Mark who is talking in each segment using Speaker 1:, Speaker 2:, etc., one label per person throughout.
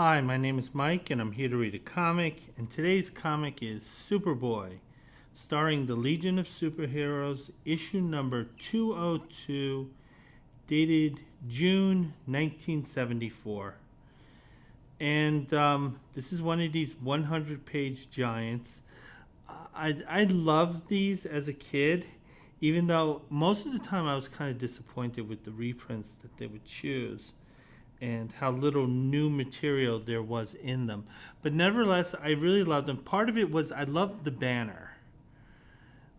Speaker 1: Hi, my name is Mike, and I'm here to read a comic. And today's comic is Superboy, starring the Legion of Superheroes, issue number 202, dated June 1974. And this is one of these 100-page giants. I loved these as a kid, even though most of the time I was kind of disappointed with the reprints that they would choose and how little new material there was in them. But nevertheless, I really loved them. Part of it was I loved the banner.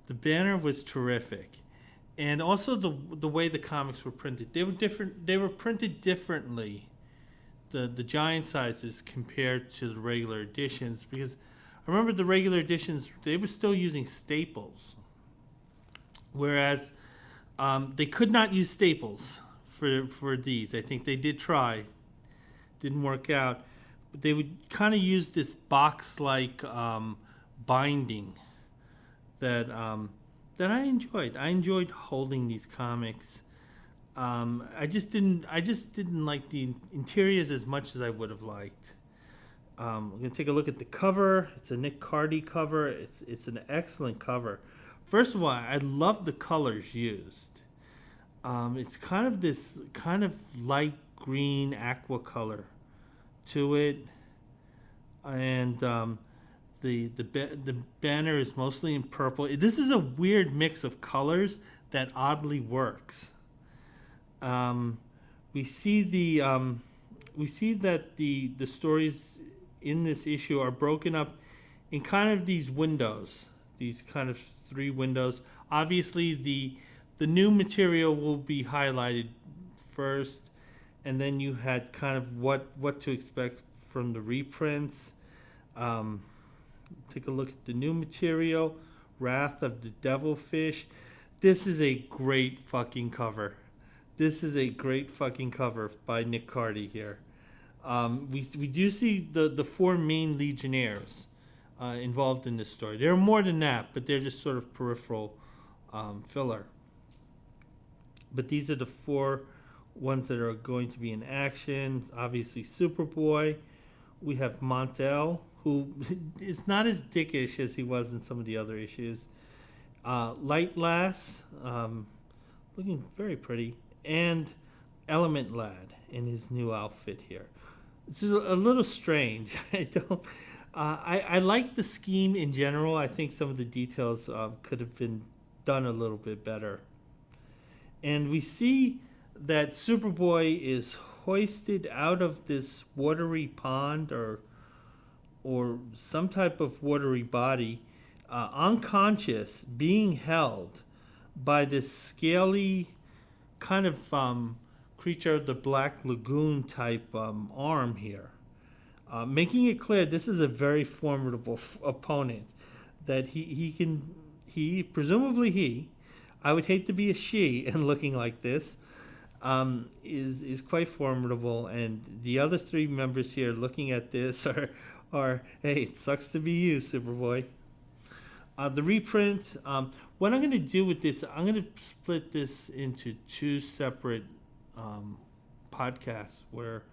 Speaker 1: The banner was terrific. And also the way the comics were printed. They were different. They were printed differently, the giant sizes compared to the regular editions, because I remember the regular editions, they were still using staples. Whereas they could not use staples for these. I think they did try. Didn't work out. But they would kind of use this box-like binding that I enjoyed. I enjoyed holding these comics. I just didn't like the interiors as much as I would have liked. We're gonna take a look at the cover. It's a Nick Cardy cover. It's an excellent cover. First of all, I love the colors used. It's kind of this kind of light green aqua color to it, and the banner is mostly in purple. This is a weird mix of colors that oddly works. We see that the stories in this issue are broken up in kind of these windows, these kind of three windows. Obviously, the new material will be highlighted first, and then you had kind of what to expect from the reprints. Take a look at the new material, Wrath of the Devilfish. This is a great fucking cover. This is a great fucking cover by Nick Cardy here. We do see the four main Legionnaires involved in this story. There are more than that, but they're just sort of peripheral filler. But these are the four ones that are going to be in action. Obviously, Superboy. We have Montel, who is not as dickish as he was in some of the other issues. Light Lass, looking very pretty. And Element Lad in his new outfit here. This is a little strange. I like the scheme in general. I think some of the details could have been done a little bit better. And we see that Superboy is hoisted out of this watery pond or some type of watery body, unconscious, being held by this scaly kind of creature of the Black Lagoon type arm here. Making it clear this is a very formidable opponent, that he presumably I would hate to be a she and looking like this, is quite formidable. And the other three members here looking at this are hey, it sucks to be you, Superboy. The reprint, what I'm going to do with this, I'm going to split this into two separate podcasts where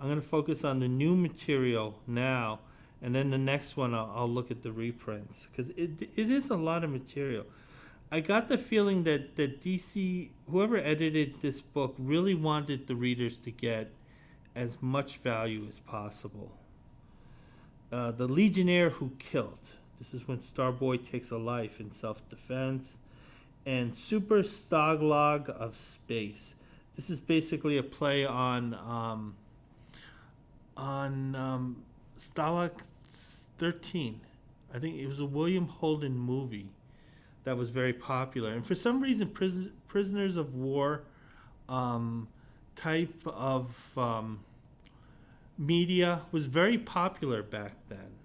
Speaker 1: I'm going to focus on the new material now, and then the next one I'll look at the reprints, because it is a lot of material. I got the feeling that DC, whoever edited this book, really wanted the readers to get as much value as possible. The Legionnaire Who Killed. This is when Starboy takes a life in self-defense. And Super Stoglog of Space. This is basically a play on Stalag 13. I think it was a William Holden movie that was very popular. And for some reason, prisoners of war type of media was very popular back then.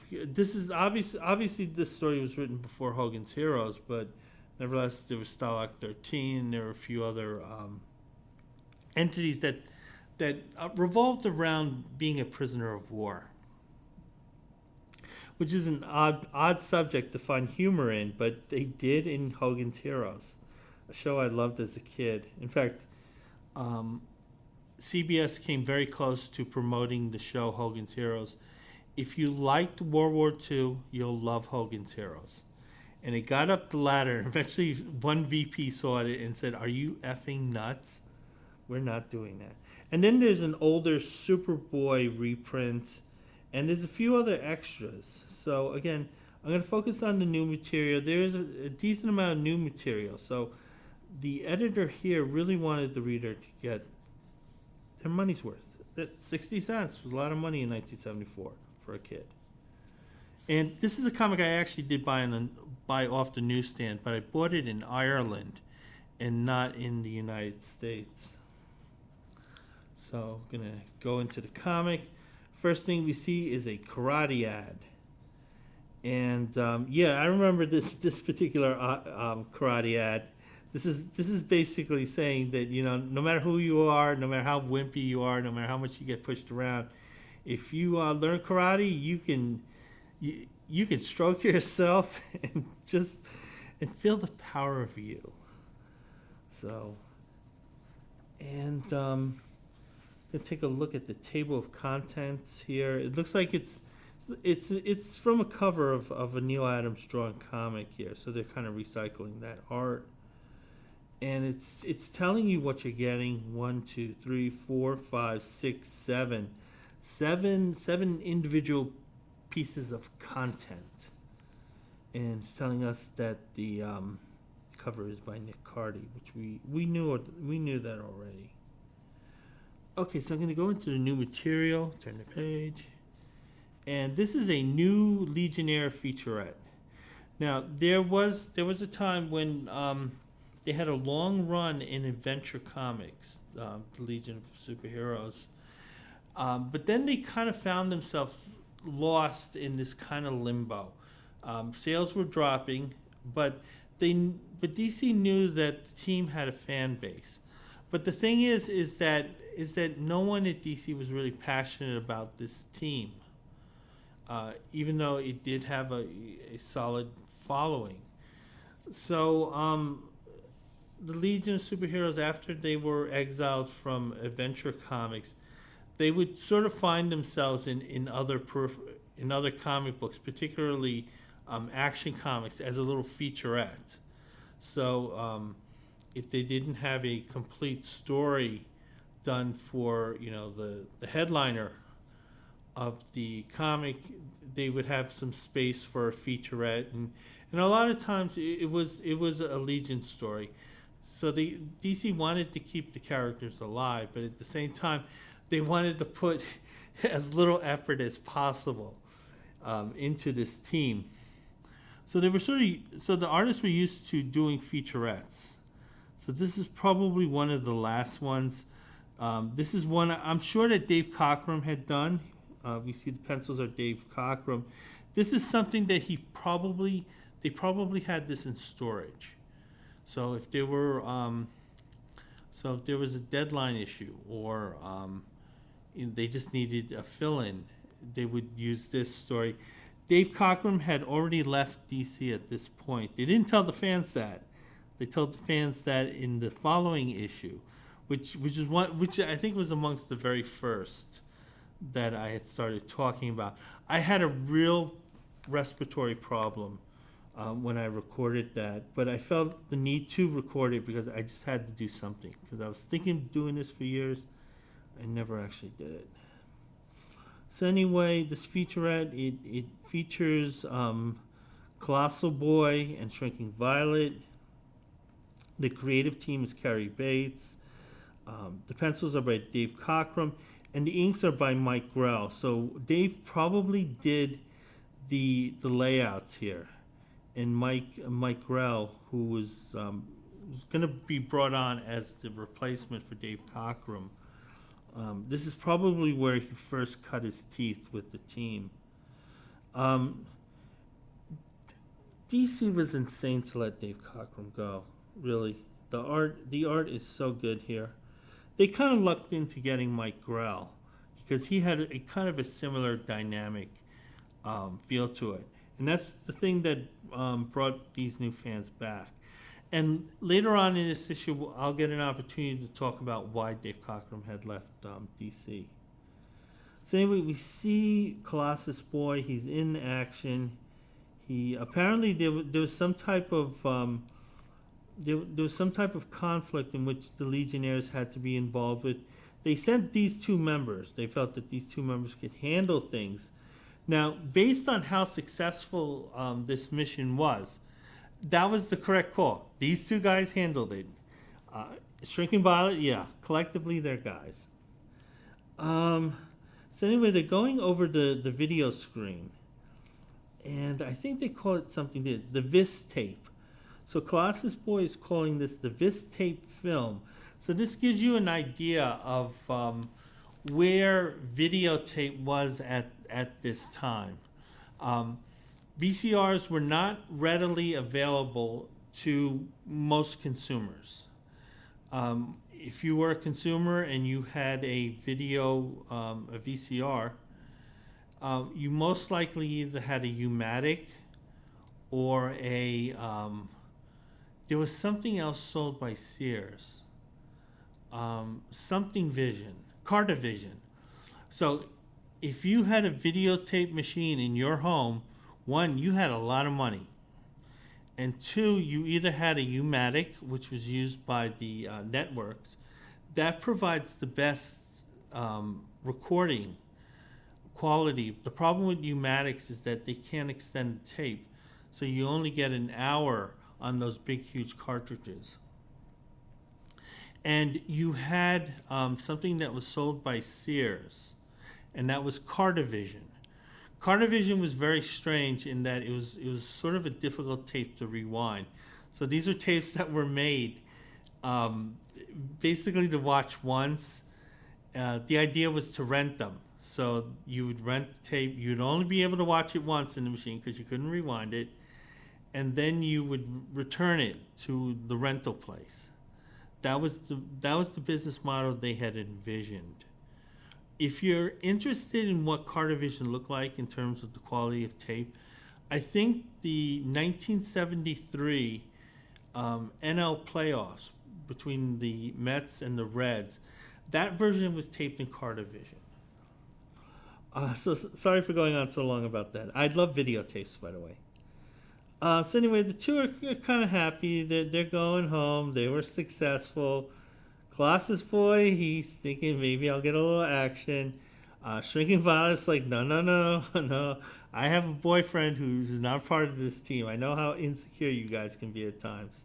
Speaker 1: This is obviously this story was written before Hogan's Heroes, but nevertheless there was Stalag 13, and there were a few other entities that revolved around being a prisoner of war, which is an odd subject to find humor in, but they did in Hogan's Heroes, a show I loved as a kid. In fact, CBS came very close to promoting the show Hogan's Heroes. If you liked World War II, you'll love Hogan's Heroes. And it got up the ladder. Eventually, one VP saw it and said, "Are you effing nuts? We're not doing that." And then there's an older Superboy reprint, and there's a few other extras. So again, I'm going to focus on the new material. There is a decent amount of new material. So the editor here really wanted the reader to get their money's worth. That 60 cents was a lot of money in 1974 for a kid. And this is a comic I actually did buy off the newsstand, but I bought it in Ireland and not in the United States. So I'm going to go into the comic. First thing we see is a karate ad. And yeah, I remember this particular karate ad. This is basically saying that, you know, no matter who you are, no matter how wimpy you are, no matter how much you get pushed around, if you learn karate, you can stroke yourself and feel the power of you. So, and I'm gonna take a look at the table of contents here. It looks like it's from a cover of a Neil Adams drawn comic here, so they're kind of recycling that art. And it's telling you what you're getting. 1, 2, 3, 4, 5, 6, 7. Seven individual pieces of content. And it's telling us that the cover is by Nick Cardy, which we knew that already. Okay, so I'm going to go into the new material. Turn the page. And this is a new Legionnaire featurette. Now, there was a time when they had a long run in Adventure Comics, the Legion of Superheroes. But then they kind of found themselves lost in this kind of limbo. Sales were dropping, but DC knew that the team had a fan base. But the thing is that no one at DC was really passionate about this team, even though it did have a solid following. So the Legion of Superheroes, after they were exiled from Adventure Comics, they would sort of find themselves in other comic books, particularly Action Comics, as a little featurette. So if they didn't have a complete story done for, you know, the headliner of the comic, they would have some space for a featurette, and a lot of times it was a Legion story. So the DC wanted to keep the characters alive, but at the same time, they wanted to put as little effort as possible into this team. So the artists were used to doing featurettes. So this is probably one of the last ones. This is one I'm sure that Dave Cockrum had done. We see the pencils are Dave Cockrum. This is something that they probably had this in storage. So if there was a deadline issue, or they just needed a fill-in, they would use this story. Dave Cockrum had already left DC at this point. They didn't tell the fans that. They told the fans that in the following issue, which I think was amongst the very first that I had started talking about. I had a real respiratory problem when I recorded that, but I felt the need to record it because I just had to do something, because I was thinking of doing this for years. I never actually did it. So anyway, this featurette, it features Colossal Boy and Shrinking Violet. The creative team is Carrie Bates. The pencils are by Dave Cockrum, and the inks are by Mike Grell. So Dave probably did the layouts here, and Mike Grell, who was going to be brought on as the replacement for Dave Cockrum. This is probably where he first cut his teeth with the team. DC was insane to let Dave Cockrum go. Really, the art is so good here. They kind of lucked into getting Mike Grell because he had a kind of a similar dynamic feel to it, and that's the thing that brought these new fans back. And later on in this issue, I'll get an opportunity to talk about why Dave Cockrum had left DC. So anyway, we see Colossus Boy. He's in action. He apparently there was some type of there was some type of conflict in which the Legionnaires had to be involved with. They sent these two members. They felt that these two members could handle things. Now, based on how successful this mission was, that was the correct call. These two guys handled it. Shrinking Violet, yeah, collectively they're guys. So anyway, they're going over the video screen, and I think they call it something, the Vis tape. So Colossus Boy is calling this the Vis tape film. So this gives you an idea of where videotape was at this time. VCRs were not readily available to most consumers. If you were a consumer and you had a video, a VCR, you most likely either had a U-matic or a, there was something else sold by Sears, something Vision, Cartavision. So if you had a videotape machine in your home, one, you had a lot of money. And two, you either had a U-matic, which was used by the networks, that provides the best recording quality. The problem with U-matics is that they can't extend the tape, so you only get an hour on those big, huge cartridges. And you had something that was sold by Sears, and that was Cartavision. Cartavision was very strange in that it was sort of a difficult tape to rewind. So these are tapes that were made basically to watch once. The idea was to rent them. So you would rent the tape. You'd only be able to watch it once in the machine because you couldn't rewind it. And then you would return it to the rental place. That was the business model they had envisioned. If you're interested in what Cartavision looked like in terms of the quality of tape, I think the 1973 NL playoffs between the Mets and the Reds, that version was taped in Cartavision. So sorry for going on so long about that. I love videotapes, by the way. So anyway, the two are kind of happy. They're going home. They were successful. Colossus Boy, he's thinking maybe I'll get a little action. Shrinking Violet's like, no. I have a boyfriend who's not part of this team. I know how insecure you guys can be at times.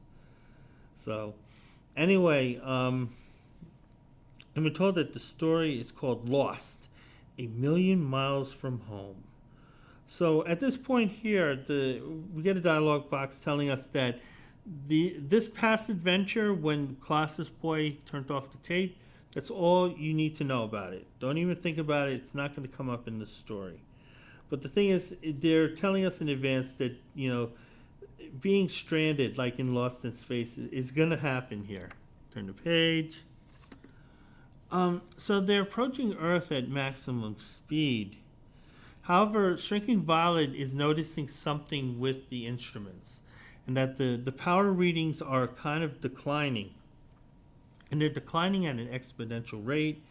Speaker 1: So, anyway, and we're told that the story is called Lost, A Million Miles from Home. So at this point here, we get a dialogue box telling us that this past adventure, when Colossus Boy turned off the tape, that's all you need to know about it. Don't even think about it. It's not going to come up in the story. But the thing is, they're telling us in advance that, being stranded, like in Lost in Space, is going to happen here. Turn the page. So they're approaching Earth at maximum speed. However, Shrinking Violet is noticing something with the instruments, and that the power readings are kind of declining. And they're declining at an exponential rate.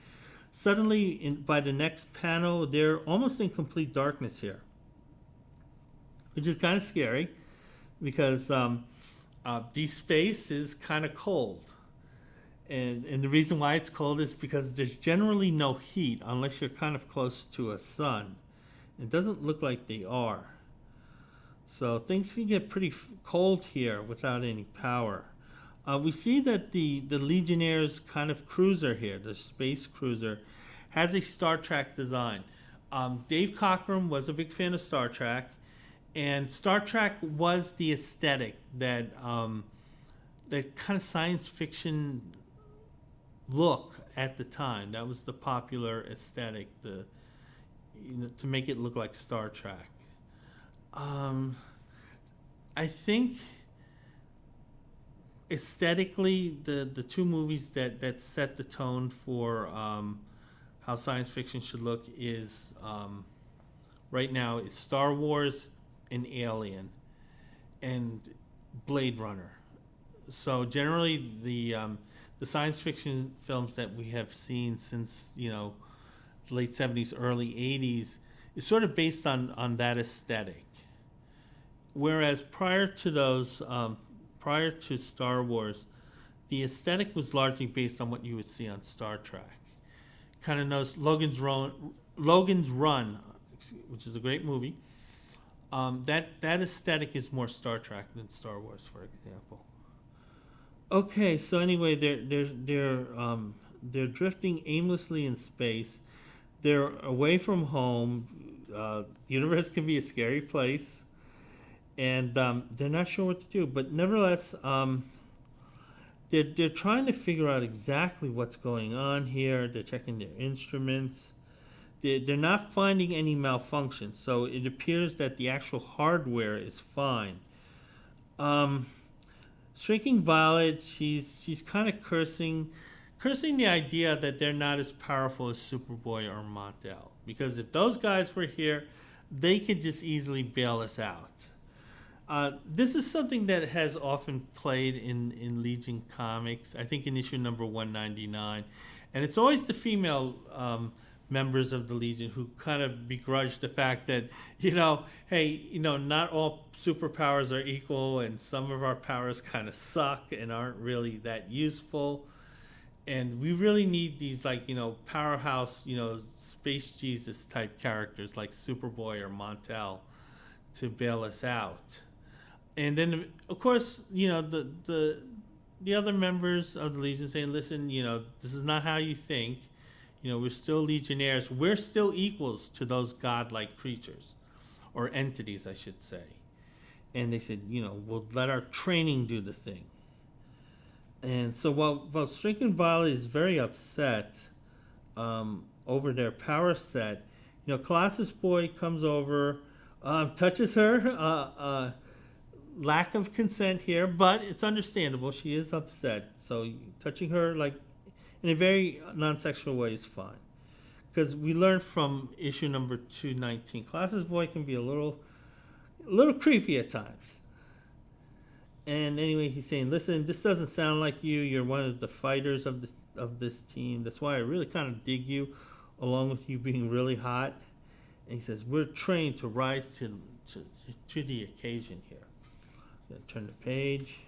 Speaker 1: Suddenly, by the next panel, they're almost in complete darkness here, which is kind of scary because deep space is kind of cold. And the reason why it's cold is because there's generally no heat unless you're kind of close to a sun. It doesn't look like they are. So things can get pretty cold here without any power. We see that the Legionnaires' kind of cruiser here, the space cruiser, has a Star Trek design. Dave Cockrum was a big fan of Star Trek, and Star Trek was the aesthetic that kind of science fiction look at the time. That was the popular aesthetic, to make it look like Star Trek. I think aesthetically, the two movies that set the tone for how science fiction should look is right now is Star Wars and Alien and Blade Runner. So generally, the science fiction films that we have seen since late '70s, early '80s is sort of based on that aesthetic. Whereas prior to Star Wars, the aesthetic was largely based on what you would see on Star Trek. Kind of knows Logan's Run, which is a great movie. That aesthetic is more Star Trek than Star Wars, for example. Okay, so anyway, they're drifting aimlessly in space. They're away from home. The universe can be a scary place, and they're not sure what to do. But nevertheless, they're trying to figure out exactly what's going on here. They're checking their instruments. They're not finding any malfunctions, so it appears that the actual hardware is fine. Shrinking Violet, she's kind of cursing the idea that they're not as powerful as Superboy or Montel. Because if those guys were here, they could just easily bail us out. This is something that has often played in Legion comics. I think in issue number 199, and it's always the female members of the Legion who kind of begrudge the fact that, hey, not all superpowers are equal, and some of our powers kind of suck and aren't really that useful. And we really need these, powerhouse, space Jesus type characters like Superboy or Montel to bail us out. And then, of course, the other members of the Legion saying, listen, this is not how you think. We're still legionnaires. We're still equals to those godlike creatures, or entities, I should say. And they said, we'll let our training do the thing. And so while Shrinking Violet is very upset over their power set, Colossus Boy comes over, touches her. Lack of consent here, but it's understandable. She is upset. So touching her in a very non-sexual way is fine. Because we learned from issue number 219, Colossus Boy can be a little creepy at times. And anyway, he's saying, listen, this doesn't sound like you. You're one of the fighters of this team. That's why I really kind of dig you, along with you being really hot. And he says, we're trained to rise to the occasion here. Turn the page.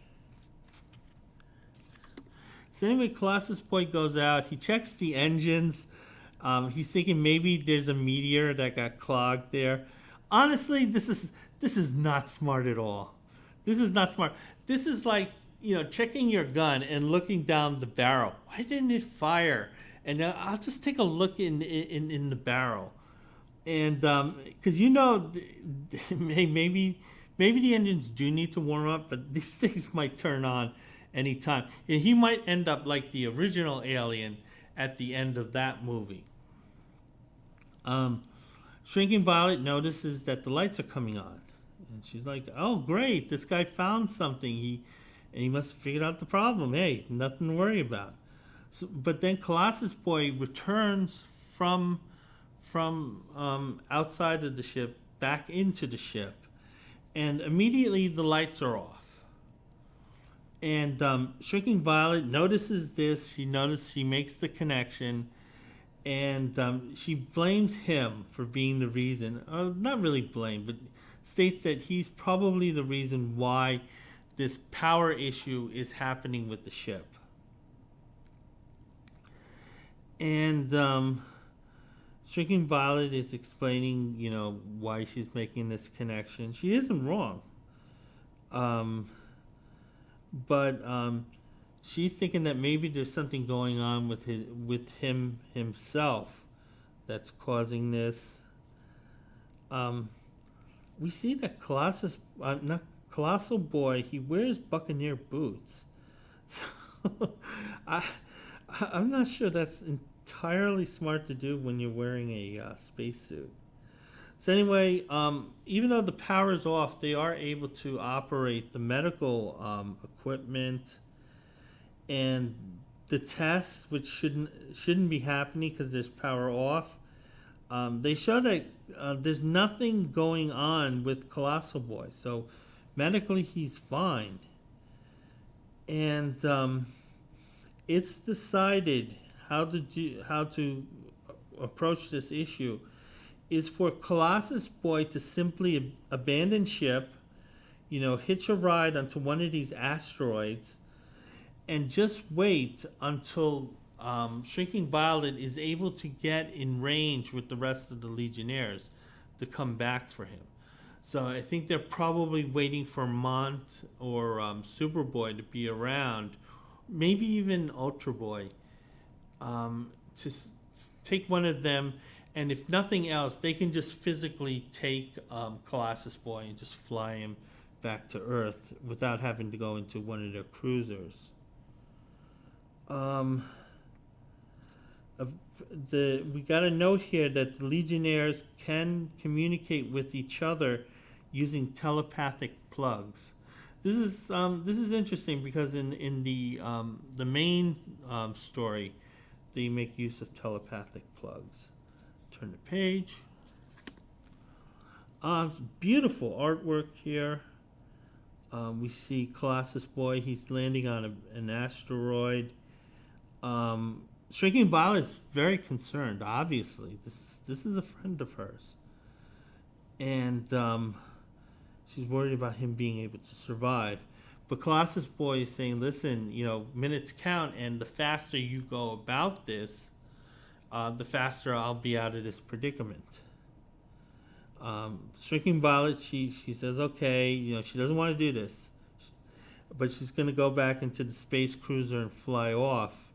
Speaker 1: So anyway, Colossus Boy goes out. He checks the engines. He's thinking maybe there's a meteor that got clogged there. Honestly, this is not smart at all. This is not smart. This is like, checking your gun and looking down the barrel. Why didn't it fire? And I'll just take a look in the barrel. And because maybe the engines do need to warm up, but these things might turn on anytime. And he might end up like the original Alien at the end of that movie. Shrinking Violet notices that the lights are coming on. And she's like, oh, great, this guy found something. He must have figured out the problem. Hey, nothing to worry about. So, but then Colossus Boy returns from outside of the ship back into the ship. And immediately the lights are off. And Shrinking Violet notices this. She makes the connection. And she blames him for being the reason. Not really blame, but states that he's probably the reason why this power issue is happening with the ship. And Shrinking Violet is explaining, why she's making this connection. She isn't wrong. But she's thinking that maybe there's something going on with him himself that's causing this. We see that Colossal Boy, he wears Buccaneer boots. So I'm not sure that's entirely smart to do when you're wearing a spacesuit. So anyway, even though the power is off, they are able to operate the medical equipment and the tests, which shouldn't be happening because there's power off. They show that there's nothing going on with Colossal Boy, so medically he's fine. and it's decided how to approach this issue is for Colossus Boy to simply abandon ship, hitch a ride onto one of these asteroids, and just wait until Shrinking Violet is able to get in range with the rest of the Legionnaires to come back for him. So I think they're probably waiting for Mont or Superboy to be around, maybe even Ultra Boy, to take one of them. And if nothing else, they can just physically take Colossus Boy and just fly him back to Earth without having to go into one of their cruisers. We got a note here that the Legionnaires can communicate with each other using telepathic plugs. This is interesting because in the main story, they make use of telepathic plugs. Turn the page. Beautiful artwork here. We see Colossus Boy. He's landing on an asteroid. Shrinking Violet is very concerned. Obviously, this is a friend of hers, and she's worried about him being able to survive. But Colossus Boy is saying, "Listen, minutes count, and the faster you go about this, the faster I'll be out of this predicament." Shrinking Violet, she says, okay, she doesn't want to do this, but she's going to go back into the space cruiser and fly off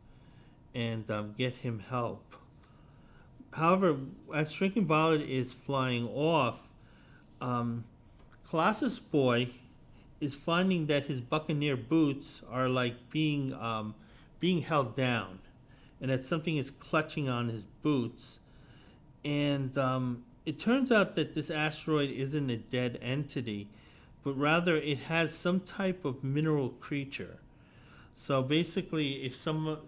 Speaker 1: and get him help. However, as Shrinking Violet is flying off, Colossus Boy is finding that his Buccaneer boots are like being held down, and that something is clutching on his boots. And it turns out that this asteroid isn't a dead entity, but rather it has some type of mineral creature. So basically, if some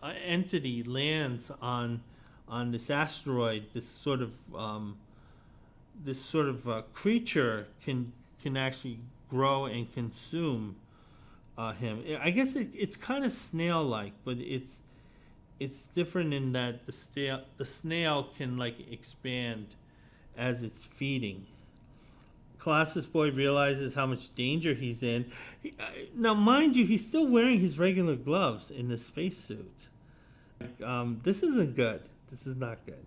Speaker 1: entity lands on this asteroid, this sort of creature can actually grow and consume him. I guess it's kind of snail-like, but it's different in that the snail can expand as it's feeding. Colossus Boy realizes how much danger he's in. Now, mind you, he's still wearing his regular gloves in the spacesuit. This isn't good. This is not good.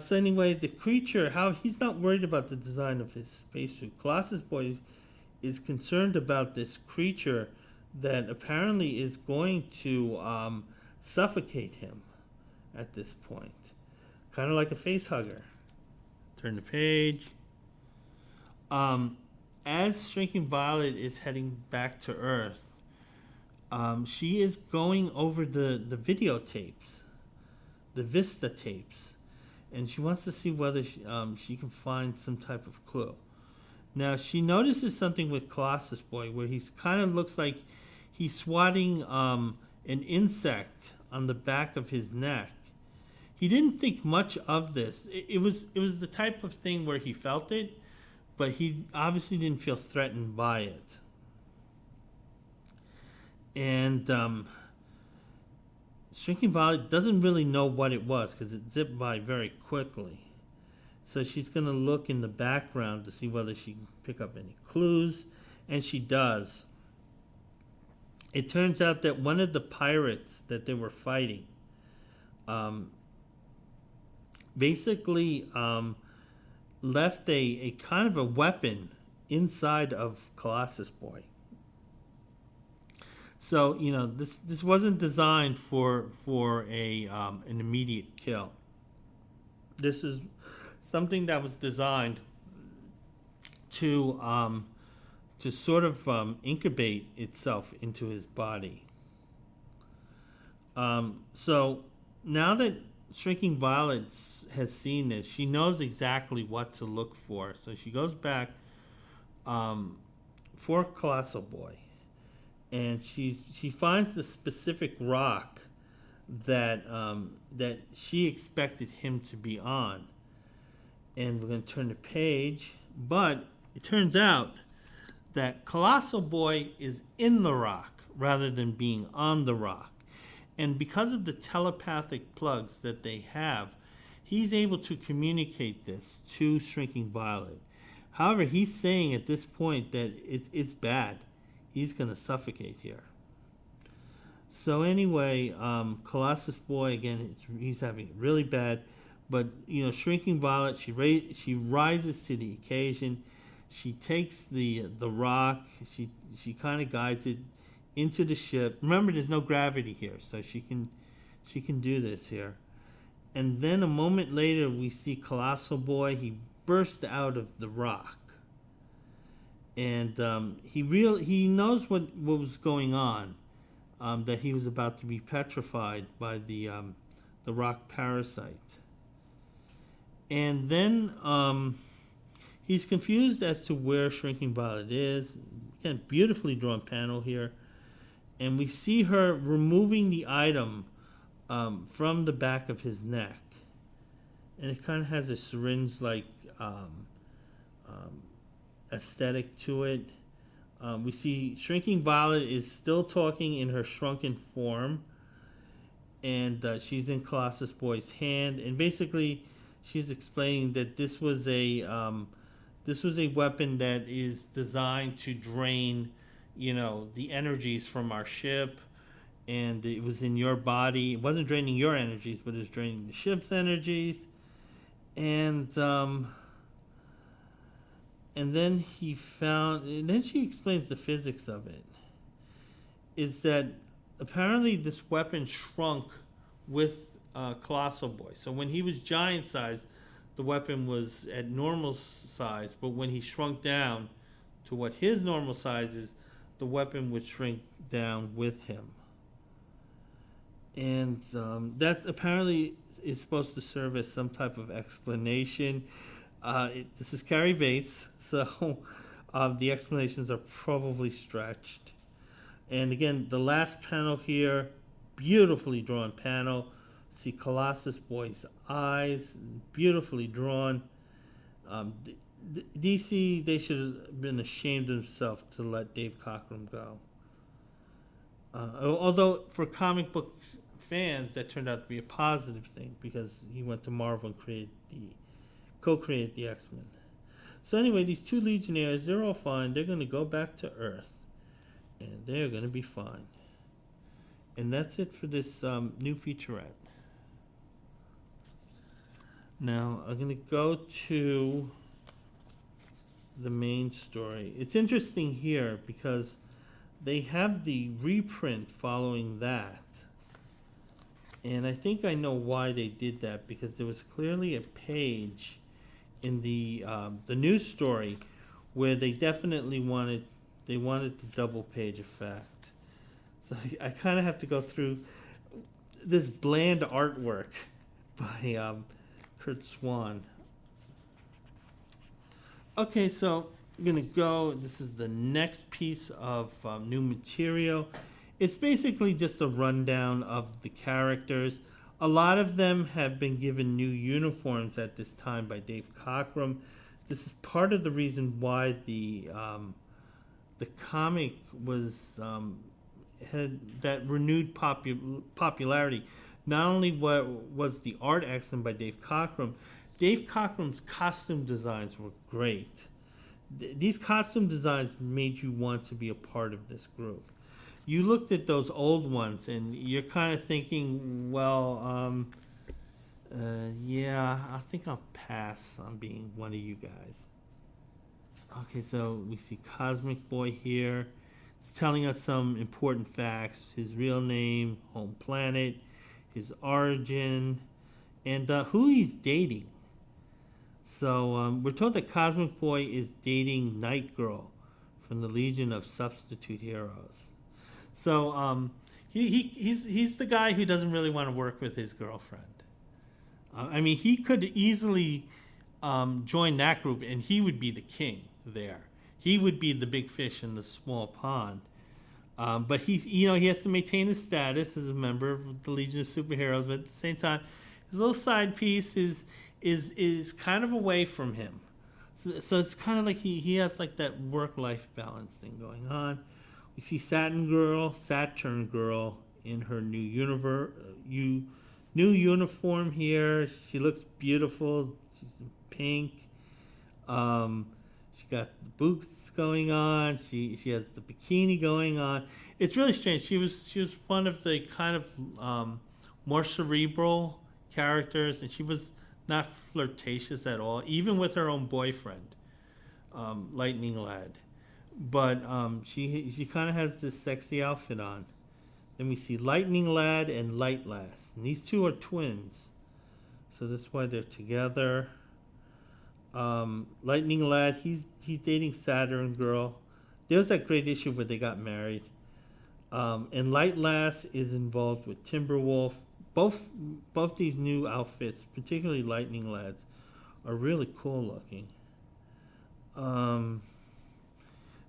Speaker 1: So anyway, the creature, how he's not worried about the design of his spacesuit. Colossus Boy is concerned about this creature that apparently is going to suffocate him at this point. Kind of like a face hugger. Turn the page. As Shrinking Violet is heading back to Earth, she is going over the videotapes, the Vista tapes, and she wants to see whether she can find some type of clue. Now, she notices something with Colossus Boy where he's kind of looks like he's swatting an insect on the back of his neck. He didn't think much of this. It was the type of thing where he felt it, but he obviously didn't feel threatened by it. And Shrinking Violet doesn't really know what it was because it zipped by very quickly. So she's going to look in the background to see whether she can pick up any clues, and she does. It turns out that one of the pirates that they were fighting basically left a kind of a weapon inside of Colossus Boy. So this wasn't designed for an immediate kill. This is something that was designed to sort of incubate itself into his body. So now that Shrinking Violet has seen this, she knows exactly what to look for. So she goes back for Colossal Boy, and she finds the specific rock that she expected him to be on. And we're going to turn the page, but it turns out that Colossal Boy is in the rock rather than being on the rock. And because of the telepathic plugs that they have, he's able to communicate this to Shrinking Violet. However, he's saying at this point that it's bad. He's going to suffocate here. So anyway, Colossus Boy, again, he's having it really bad. But, Shrinking Violet, she rises to the occasion. She takes the rock. She kind of guides it into the ship. Remember, there's no gravity here, so she can do this here. And then a moment later, we see Colossal Boy. He burst out of the rock, and he knows what was going on. That he was about to be petrified by the rock parasite, and then he's confused as to where Shrinking Violet is. Again, beautifully drawn panel here, and we see her removing the item from the back of his neck, and it kind of has a syringe-like aesthetic to it. We see Shrinking Violet is still talking in her shrunken form, and she's in Colossus Boy's hand, and basically she's explaining that this was a weapon that is designed to drain, the energies from our ship, and it was in your body. It wasn't draining your energies, but it was draining the ship's energies, and then she explains the physics of it. Is that apparently this weapon shrunk with Colossal Boy. So when he was giant size, the weapon was at normal size, but when he shrunk down to what his normal size is, the weapon would shrink down with him. And that apparently is supposed to serve as some type of explanation. This is Carrie Bates, so the explanations are probably stretched. And again, the last panel here, beautifully drawn panel. See Colossus Boy's eyes, beautifully drawn. DC, they should have been ashamed of themselves to let Dave Cockrum go. Although for comic book fans, that turned out to be a positive thing because he went to Marvel and co-created the X-Men. So anyway, these two Legionnaires, they're all fine. They're going to go back to Earth, and they're going to be fine. And that's it for this new featurette. Now, I'm going to go to the main story. It's interesting here because they have the reprint following that. And I think I know why they did that, because there was clearly a page in the news story where they definitely wanted the double page effect. So I kind of have to go through this bland artwork by Kurt Swan. Okay, so I'm gonna go. This is the next piece of new material. It's basically just a rundown of the characters. A lot of them have been given new uniforms at this time by Dave Cockrum. This is part of the reason why the comic had that renewed popularity. Not only was the art excellent by Dave Cockrum, Dave Cockrum's costume designs were great. These costume designs made you want to be a part of this group. You looked at those old ones and you're kind of thinking, well, yeah, I think I'll pass on being one of you guys. Okay, so we see Cosmic Boy here. It's telling us some important facts: his real name, home planet, his origin, and who he's dating. So we're told that Cosmic Boy is dating Night Girl from the Legion of Substitute Heroes. So he's the guy who doesn't really want to work with his girlfriend. I mean, he could easily join that group, and he would be the king there. He would be the big fish in the small pond. But he has to maintain his status as a member of the Legion of Superheroes. But at the same time, his little side piece is kind of away from him. So it's kind of like he has like that work-life balance thing going on. We see Saturn Girl in her new uniform here. She looks beautiful. She's in pink. Um, she got the boots going on. She has the bikini going on. It's really strange. She was one of the kind of more cerebral characters, and she was not flirtatious at all, even with her own boyfriend, Lightning Lad. But she kind of has this sexy outfit on. Then we see Lightning Lad and Light Lass, and these two are twins, so that's why they're together. Lightning Lad, he's dating Saturn Girl. There was that great issue where they got married. And Light Lass is involved with Timberwolf. Both these new outfits, particularly Lightning Lads, are really cool looking.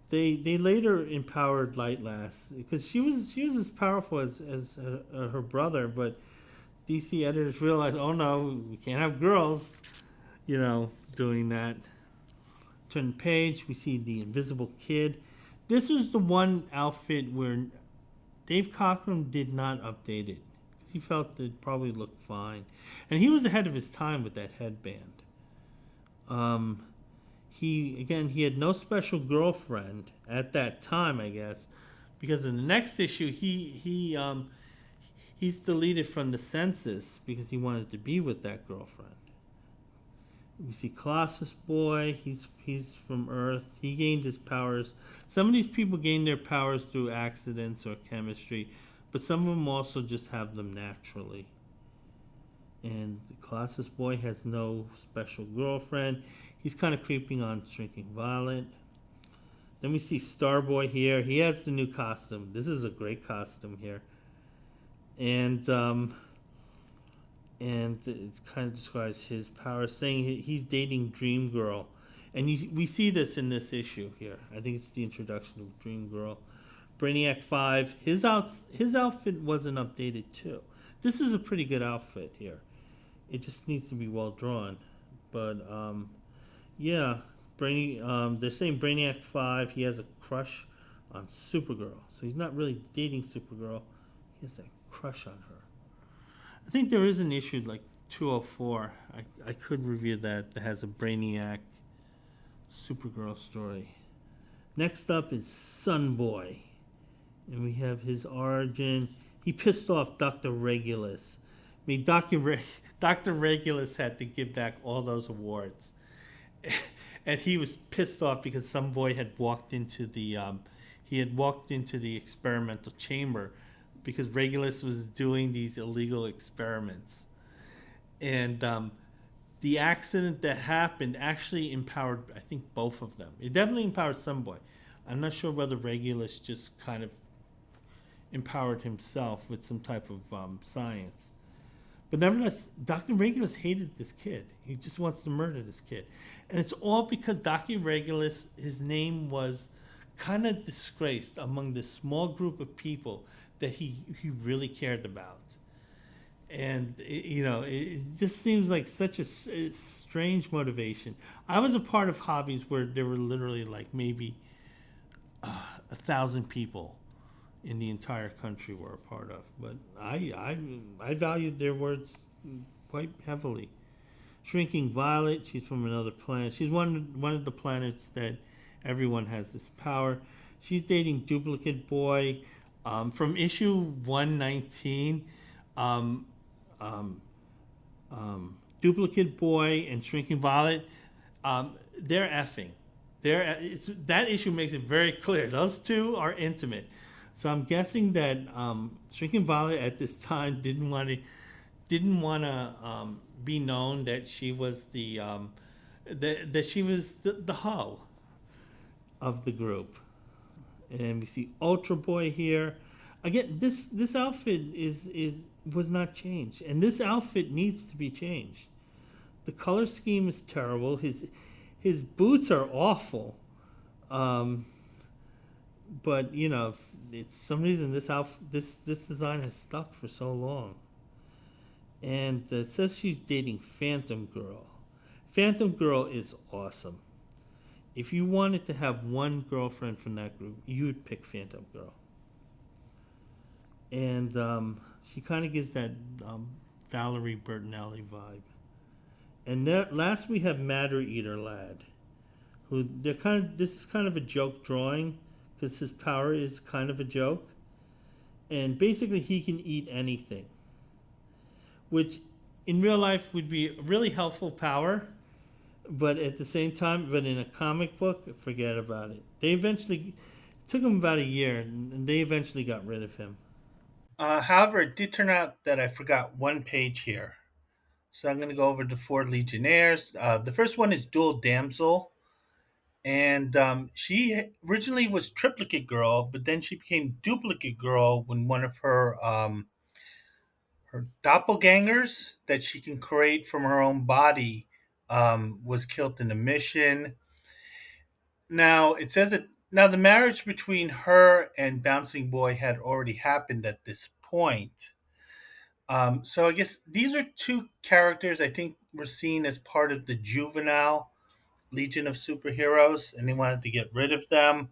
Speaker 1: They later empowered Light Lass because she was as powerful as her brother, but DC editors realized, oh no, we can't have girls, doing that. Turn the page, we see the Invisible Kid. This was the one outfit where Dave Cockrum did not update it because he felt it probably looked fine, and he was ahead of his time with that headband. He had no special girlfriend at that time, I guess, because in the next issue he's deleted from the census because he wanted to be with that girlfriend. We see Colossus Boy. He's from Earth. He gained his powers. Some of these people gain their powers through accidents or chemistry, but some of them also just have them naturally. And the Colossus Boy has no special girlfriend. He's kind of creeping on Shrinking Violet. Then we see Starboy here. He has the new costume. This is a great costume here. And it kind of describes his power, saying he's dating Dream Girl. And we see this in this issue here. I think it's the introduction of Dream Girl. Brainiac 5, his outfit wasn't updated too. This is a pretty good outfit here. It just needs to be well drawn. But yeah, they're saying Brainiac 5, he has a crush on Supergirl. So he's not really dating Supergirl. He has a crush on her. I think there is an issue like 204. I could review that has a Brainiac Supergirl story. Next up is Sunboy. And we have his origin. He pissed off Dr. Regulus. I mean, Dr. Regulus had to give back all those awards. And he was pissed off because some boy had walked into the experimental chamber because Regulus was doing these illegal experiments. And the accident that happened actually empowered, I think, both of them. It definitely empowered Sunboy. I'm not sure whether Regulus just kind of empowered himself with some type of science. But nevertheless, Dr. Regulus hated this kid. He just wants to murder this kid. And it's all because Dr. Regulus, his name was kind of disgraced among this small group of people that he really cared about. And, it just seems like such a strange motivation. I was a part of hobbies where there were literally like maybe 1,000 people in the entire country were a part of. But I valued their words quite heavily. Shrinking Violet, she's from another planet. She's one of the planets that everyone has this power. She's dating Duplicate Boy. From issue 119, Duplicate Boy and Shrinking Violet, they're effing. That issue makes it very clear. Those two are intimate. So I'm guessing that Shrinking Violet at this time didn't want to be known that she was the hoe of the group. And we see Ultra Boy here. Again, this outfit was not changed, and this outfit needs to be changed. The color scheme is terrible. His boots are awful. But it's some reason this design has stuck for so long. And it says she's dating Phantom Girl. Phantom Girl is awesome. if you wanted to have one girlfriend from that group, you'd pick Phantom Girl. And she kind of gives that um, Valerie Bertinelli vibe. And last we have Matter Eater Lad, who they're kind of. This is kind of a joke drawing because his power is kind of a joke, and basically he can eat anything, which in real life would be a really helpful power, but at the same time, but in a comic book, forget about it. They eventually it took them about a year, and they eventually got rid of him. However, it did turn out that I forgot one page here. So I'm going to go over the four Legionnaires. The first one is Dual Damsel. And she originally was Triplicate Girl, but then she became Duplicate Girl when one of her doppelgangers that she can create from her own body was killed in a mission. Now, it says that now the marriage between her and Bouncing Boy had already happened at this point. So I guess these are two characters I think were seen as part of the juvenile Legion of Superheroes, and they wanted to get rid of them.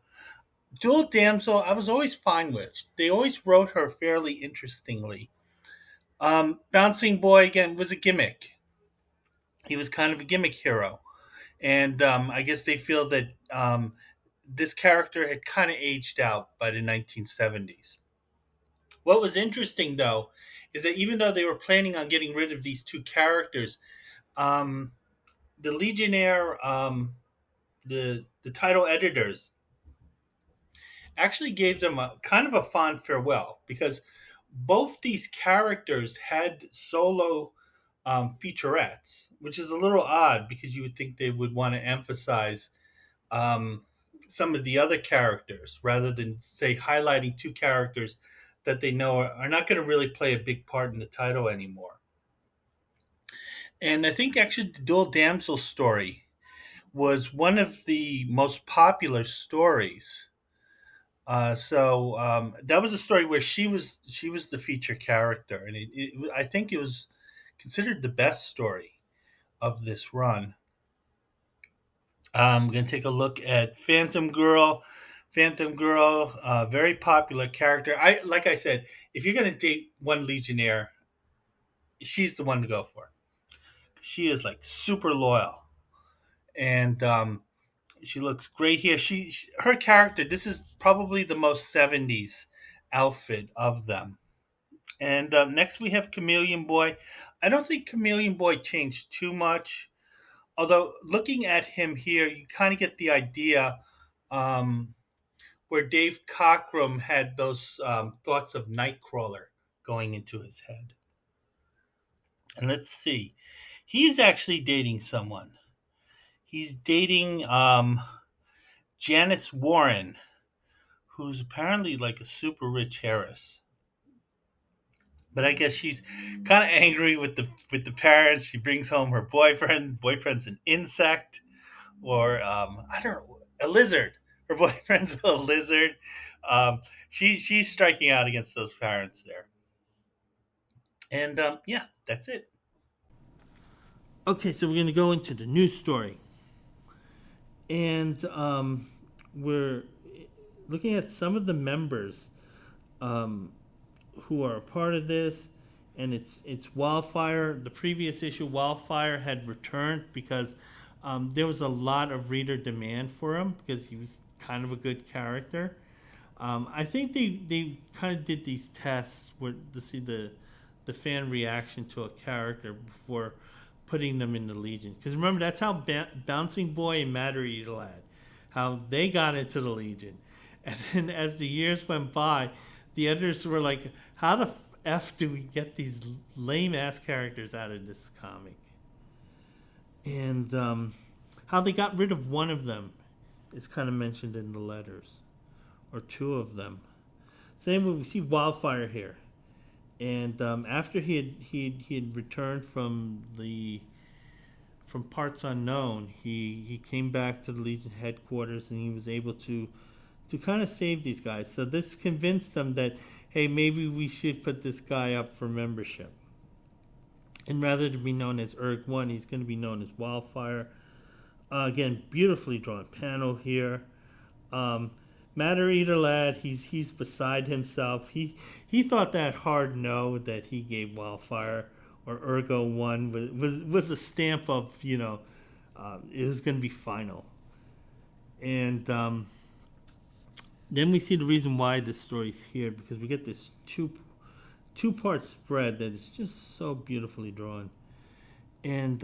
Speaker 1: Dual Damsel, I was always fine with. They always wrote her fairly interestingly. Bouncing Boy, again, was a gimmick. He was kind of a gimmick hero. And I guess they feel that this character had kind of aged out by the 1970s. What was interesting, though, is that even though they were planning on getting rid of these two characters, um, the Legionnaire, the title editors, actually gave them a kind of a fond farewell because both these characters had solo featurettes, which is a little odd because you would think they would want to emphasize um, some of the other characters rather than say highlighting two characters that they know are not going to really play a big part in the title anymore. And I think actually the Dual Damsel story was one of the most popular stories. That was a story where she was the feature character, and I think it was considered the best story of this run. I'm going to take a look at Phantom Girl. Phantom Girl, very popular character. Like I said, if you're going to date one Legionnaire, she's the one to go for. She is like super loyal, and she looks great here. Her character. This is probably the most '70s outfit of them. And next we have Chameleon Boy. I don't think Chameleon Boy changed too much. Although looking at him here, you kind of get the idea um, where Dave Cockrum had those thoughts of Nightcrawler going into his head. And let's see. He's actually dating someone. He's dating Janice Warren, who's apparently like a super rich heiress. But I guess she's kind of angry with the parents. She brings home her boyfriend. Boyfriend's an insect, or I don't know, a lizard. Her boyfriend's a lizard. She's striking out against those parents there, and yeah, that's it. Okay, so we're going to go into the news story, and we're looking at some of the members um, who are a part of this, and it's Wildfire. The previous issue, Wildfire had returned because there was a lot of reader demand for him because he was kind of a good character. I think they kind of did these tests where to see the fan reaction to a character before putting them in the Legion. Because remember, that's how Bouncing Boy and Matter Eater Lad, how they got into the Legion. And then as the years went by, the editors were like, how the F do we get these lame ass characters out of this comic? And how they got rid of one of them is kind of mentioned in the letters, or two of them. Same way we see Wildfire here. And after he had returned from parts unknown, he came back to the Legion headquarters and he was able to kind of save these guys. So this convinced them that, hey, maybe we should put this guy up for membership. And rather than be known as Erg One, he's going to be known as Wildfire. Again, beautifully drawn panel here. Um, Matter Eater Lad, he's beside himself. He thought that hard no that he gave Wildfire or Ergo One was a stamp of it was going to be final. And then we see the reason why this story's here, because we get this two-part spread that is just so beautifully drawn. And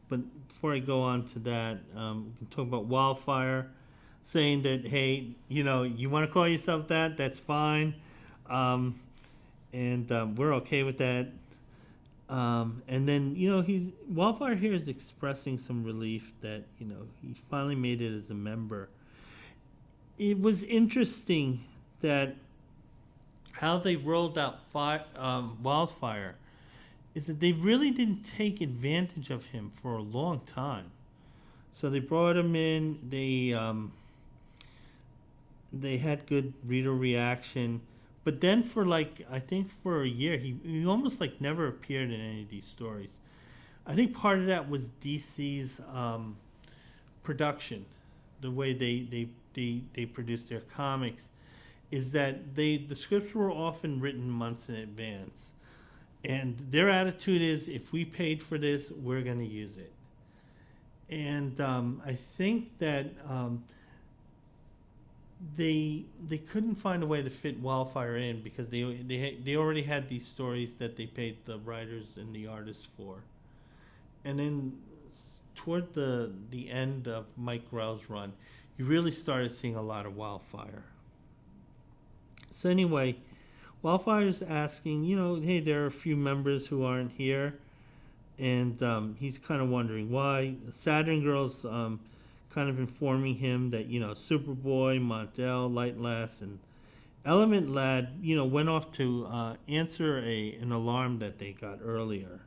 Speaker 1: but before I go on to that, we can talk about Wildfire, saying that, hey, you want to call yourself that? That's fine, and we're okay with that. And then he's Wildfire here is expressing some relief that he finally made it as a member. It was interesting that how they rolled out Wildfire is that they really didn't take advantage of him for a long time. So they brought him in. They had good reader reaction, but then for I think for a year he almost never appeared in any of these stories. I think part of that was DC's production, the way they produced their comics, is that the scripts were often written months in advance, and their attitude is, if we paid for this, we're going to use it. And I think that they couldn't find a way to fit Wildfire in, because they already had these stories that they paid the writers and the artists for. And then toward the end of Mike Grell's run, you really started seeing a lot of Wildfire. So anyway, Wildfire is asking, hey, there are a few members who aren't here, and he's kind of wondering why. Saturn Girl's kind of informing him that Superboy, Montel, Lightlass, and Element Lad went off to answer an alarm that they got earlier.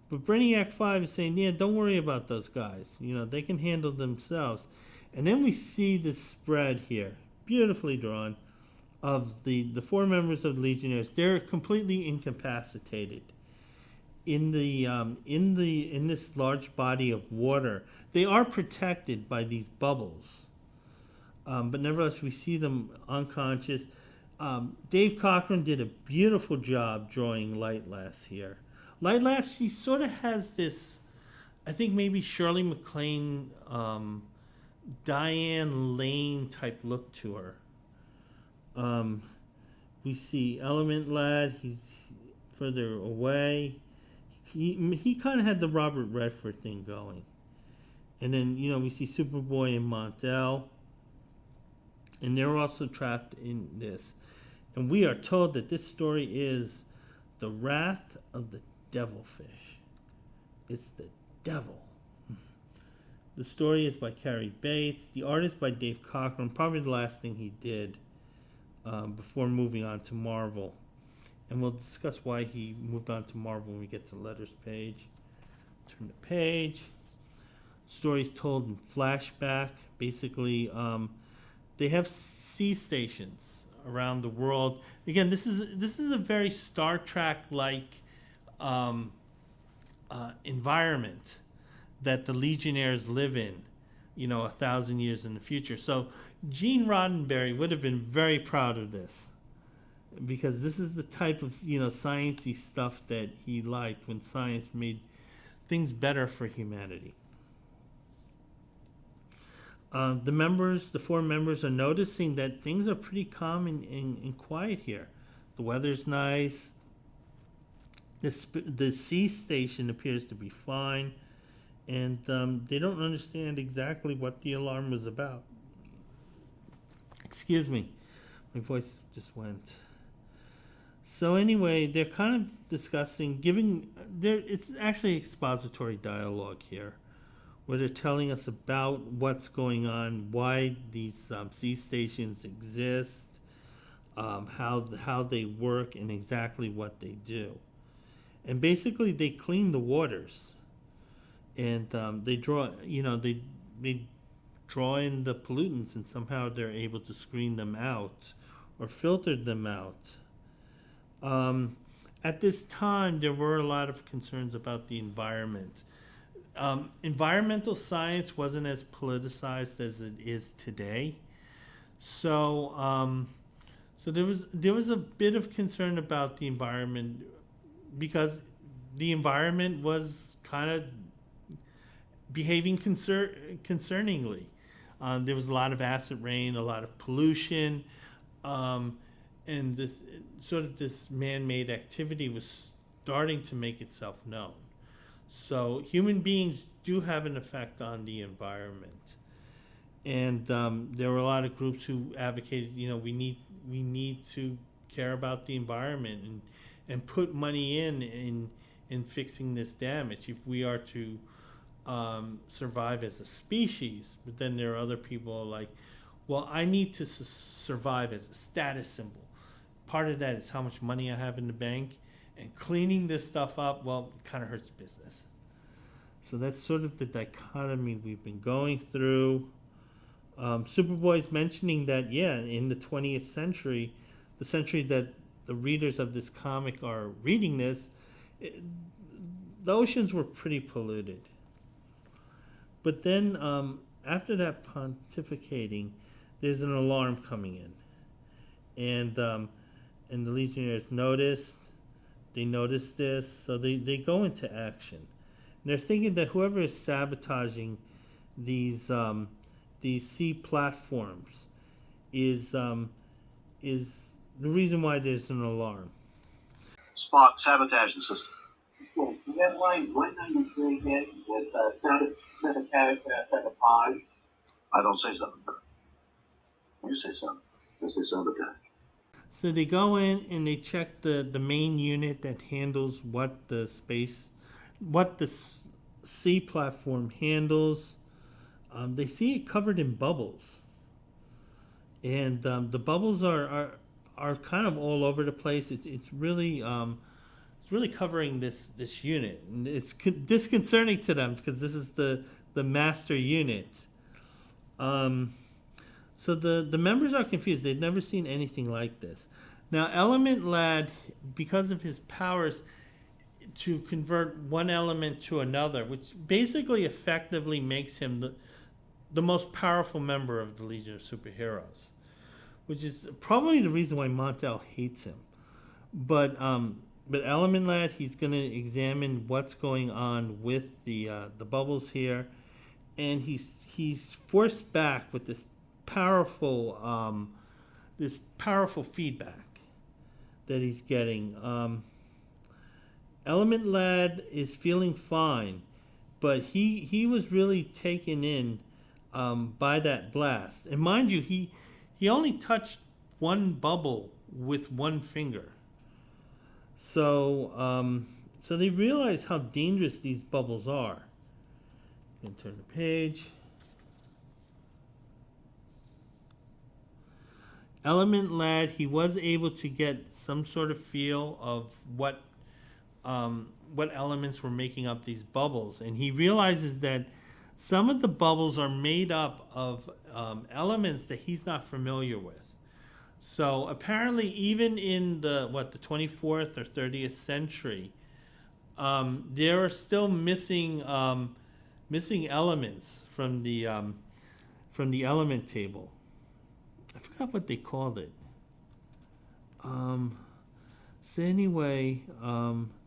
Speaker 1: But Brainiac 5 is saying, yeah, don't worry about those guys. They can handle themselves. And then we see this spread here, beautifully drawn, of the four members of the Legionnaires. They're completely incapacitated in this large body of water. They are protected by these bubbles, but nevertheless we see them unconscious. Dave Cochran did a beautiful job drawing Lightlass here. Lightlass, she sort of has this, I think maybe Shirley MacLaine, Diane Lane type look to her. We see Element Lad, he's further away. He kind of had the Robert Redford thing going. And then, we see Superboy and Montel. And they're also trapped in this. And we are told that this story is the wrath of the devilfish. It's the devil. The story is by Cary Bates. The art is by Dave Cochran, probably the last thing he did before moving on to Marvel. And we'll discuss why he moved on to Marvel when we get to the letters page. Turn the page. Stories told in flashback. Basically, they have sea stations around the world. Again, this is a very Star Trek-like environment that the Legionnaires live in, 1,000 years in the future. So Gene Roddenberry would have been very proud of this, because this is the type of sciencey stuff that he liked, when science made things better for humanity. The four members are noticing that things are pretty calm and quiet here. The weather's nice. The sea station appears to be fine, and they don't understand exactly what the alarm was about. Excuse me, my voice just went. So anyway, they're kind of discussing, it's actually expository dialogue here, where they're telling us about what's going on, why these sea stations exist, how they work, and exactly what they do. And basically, they clean the waters, and they draw they draw in the pollutants, and somehow they're able to screen them out or filter them out. At this time, there were a lot of concerns about the environment. environmental science wasn't as politicized as it is today. So, so there was a bit of concern about the environment because the environment was kind of behaving concerningly. There was a lot of acid rain, a lot of pollution, um, and this man-made activity was starting to make itself known. So human beings do have an effect on the environment, and there were a lot of groups who advocated, we need to care about the environment and put money in fixing this damage if we are to survive as a species. But then there are other people like, well, I need to survive as a status symbol. Part of that is how much money I have in the bank, and cleaning this stuff up, well, it kind of hurts business. So that's sort of the dichotomy we've been going through. Superboy's mentioning that, yeah, in the 20th century, the century that the readers of this comic are reading this, the oceans were pretty polluted. But then after that pontificating, there's an alarm coming in. And the Legionnaires they notice this, so they go into action. And they're thinking that whoever is sabotaging these sea platforms is the reason why there's an alarm.
Speaker 2: Spock, sabotage the system. Well, that line 193 with sabotage. I don't say something. You say something. I say sabotage.
Speaker 1: So they go in and they check the main unit that handles what the sea platform handles. They see it covered in bubbles, and the bubbles are kind of all over the place. It's really covering this unit, and it's disconcerting to them because this is the master unit. So the members are confused. They've never seen anything like this. Now, Element Lad, because of his powers to convert one element to another, which basically effectively makes him the most powerful member of the Legion of Superheroes, which is probably the reason why Montel hates him. But Element Lad, he's going to examine what's going on with the bubbles here, and he's forced back with this powerful feedback that he's getting. Element Lad is feeling fine, but he was really taken in by that blast. And mind you, he only touched one bubble with one finger. So they realize how dangerous these bubbles are. And turn the page. Element Lad, he was able to get some sort of feel of what elements were making up these bubbles, and he realizes that some of the bubbles are made up of elements that he's not familiar with. So apparently, even in the 24th or 30th century, there are still missing elements from the element table. I forgot what they called it. So anyway,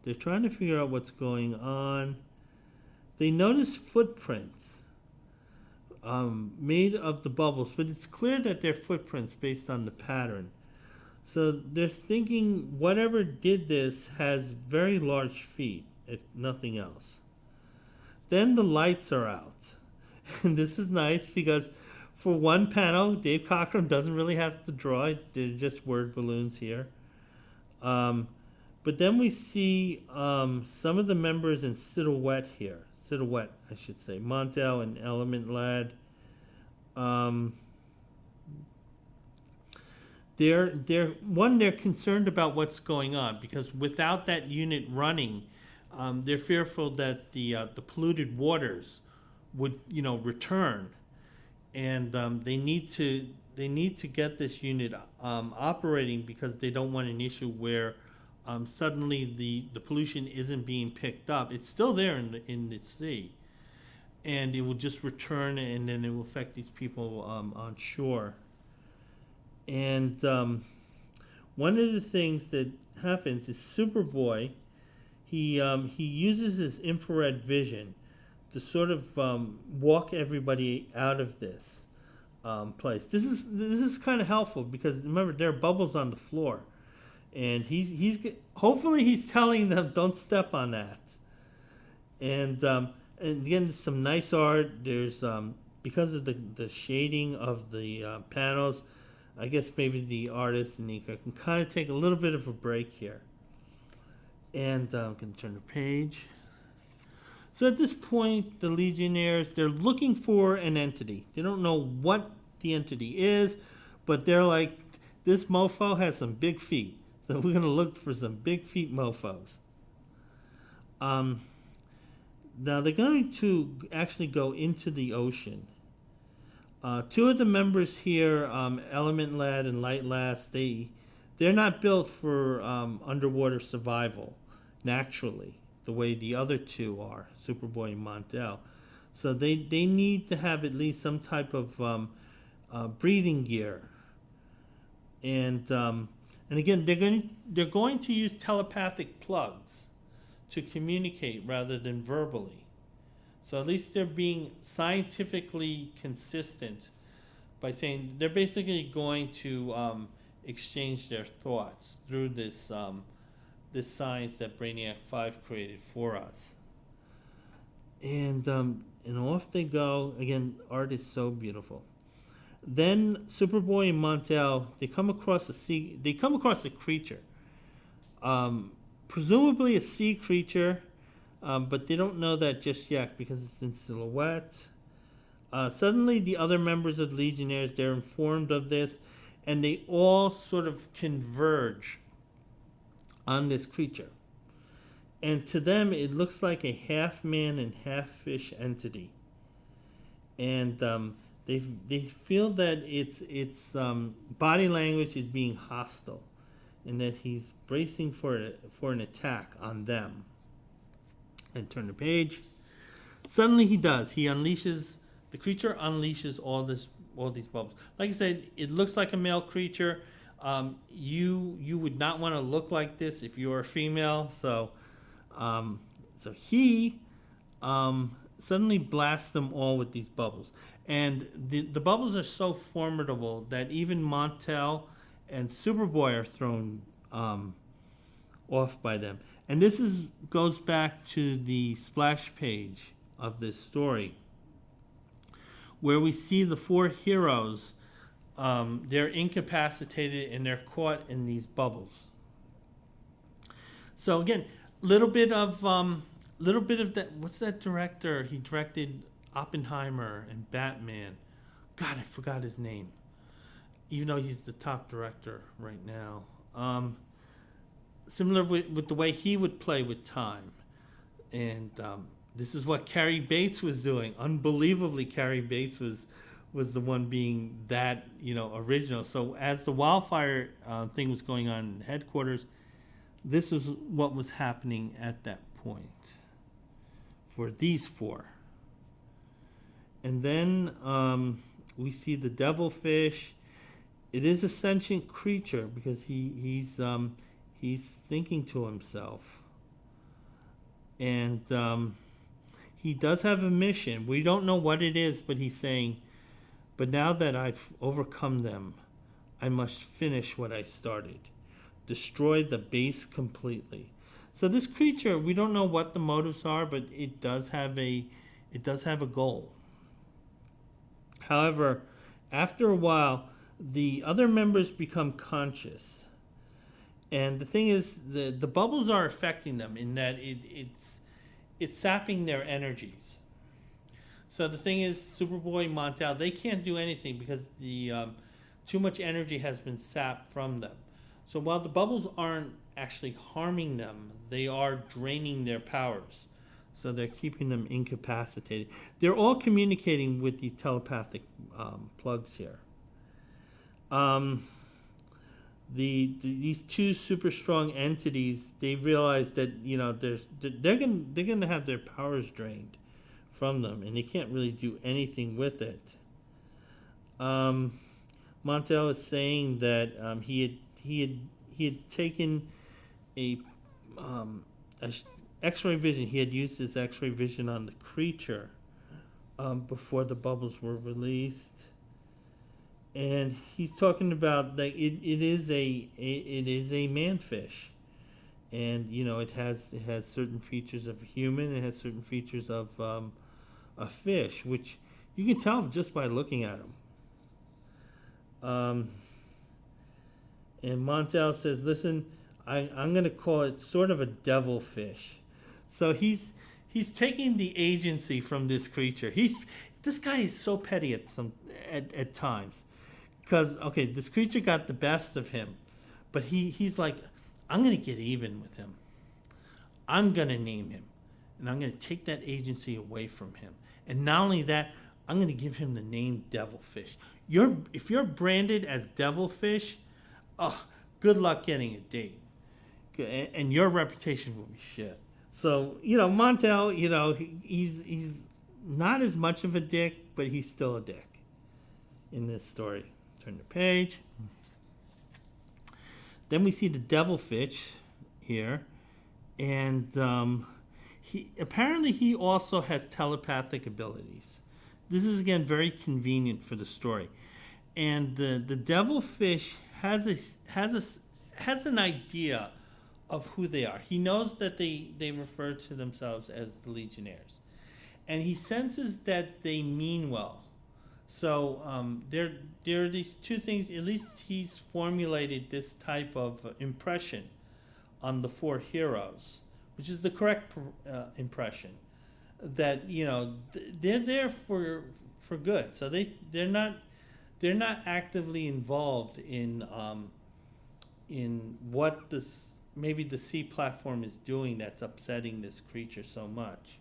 Speaker 1: they're trying to figure out what's going on. They notice footprints made of the bubbles, but it's clear that they're footprints based on the pattern. So they're thinking whatever did this has very large feet, if nothing else. Then the lights are out. And this is nice because for one panel, Dave Cockrum doesn't really have to draw it. They're just word balloons here. But then we see some of the members in silhouette here. Silhouette, I should say. Montel and Element Lad. They're concerned about what's going on because without that unit running, they're fearful that the polluted waters would return, and they need to get this unit operating because they don't want an issue where suddenly the pollution isn't being picked up. It's still there in the sea, and it will just return, and then it will affect these people on shore. And one of the things that happens is Superboy. He uses his infrared vision to sort of walk everybody out of this place. This is kind of helpful because remember there are bubbles on the floor, and he's hopefully he's telling them don't step on that. And again, some nice art. There's because of the shading of the panels, I guess maybe the artist and Nika can kind of take a little bit of a break here. And I'm going to turn the page. So at this point, the Legionnaires, they're looking for an entity. They don't know what the entity is, but they're like, this mofo has some big feet. So we're going to look for some big feet mofos. Now they're going to actually go into the ocean. Two of the members here, Element Lad and Light Lass, they're not built for underwater survival naturally, the way the other two are, Superboy and Montel. So they need to have at least some type of breathing gear. And again, they're going to use telepathic plugs to communicate rather than verbally. So at least they're being scientifically consistent by saying they're basically going to exchange their thoughts through this this science that Brainiac 5 created for us. And off they go. Again, art is so beautiful. Then Superboy and Montel, they come across a creature. Presumably a sea creature, but they don't know that just yet because it's in silhouette. Suddenly the other members of the Legionnaires, they're informed of this, and they all sort of converge on this creature. And to them, it looks like a half man and half fish entity. And they feel that its body language is being hostile, and that he's bracing for an attack on them. And turn the page. Suddenly he does. The creature unleashes all these bubbles. Like I said, it looks like a male creature. You would not want to look like this if you were a female. So he suddenly blasts them all with these bubbles. And the bubbles are so formidable that even Montel and Superboy are thrown off by them. And this goes back to the splash page of this story, where we see the four heroes. They're incapacitated and they're caught in these bubbles. So again, little bit of that. What's that director? He directed Oppenheimer and Batman. God, I forgot his name. Even though he's the top director right now. Similar with the way he would play with time. And this is what Carrie Bates was doing. Unbelievably, Carrie Bates was the one being that, original. So as the wildfire thing was going on in headquarters, this was what was happening at that point for these four. And then we see the devilfish. It is a sentient creature because he's thinking to himself. And he does have a mission. We don't know what it is, but he's saying, but now that I've overcome them, I must finish what I started. Destroy the base completely. So this creature, we don't know what the motives are, but it does have a goal. However, after a while, the other members become conscious. And the thing is, the bubbles are affecting them in that it's sapping their energies. So the thing is, Superboy, Montel, they can't do anything because the too much energy has been sapped from them. So while the bubbles aren't actually harming them, they are draining their powers. So they're keeping them incapacitated. They're all communicating with these telepathic plugs here. These two super strong entities, they realize that they're gonna have their powers drained from them, and they can't really do anything with it. Montel is saying that he had taken a X-ray vision. He had used his X-ray vision on the creature before the bubbles were released, and he's talking about that it is a manfish, and it has certain features of a human. It has certain features of a fish, which you can tell just by looking at him. And Montel says, "Listen, I'm going to call it sort of a devilfish." So he's taking the agency from this creature. This guy is so petty at times, because this creature got the best of him, but he's like, I'm going to get even with him. I'm going to name him, and I'm going to take that agency away from him. And not only that, I'm going to give him the name Devilfish. If you're branded as Devilfish, good luck getting a date, and your reputation will be shit. So Montel, he's not as much of a dick, but he's still a dick in this story. Turn the page. Then we see the Devilfish here, and he also has telepathic abilities. This is again very convenient for the story, and the Devilfish has an idea of who they are. He knows that they refer to themselves as the Legionnaires, and he senses that they mean well. So there are these two things. At least he's formulated this type of impression on the four heroes, which is the correct impression. That they're there for good. So they're not actively involved in what maybe the C platform is doing that's upsetting this creature so much.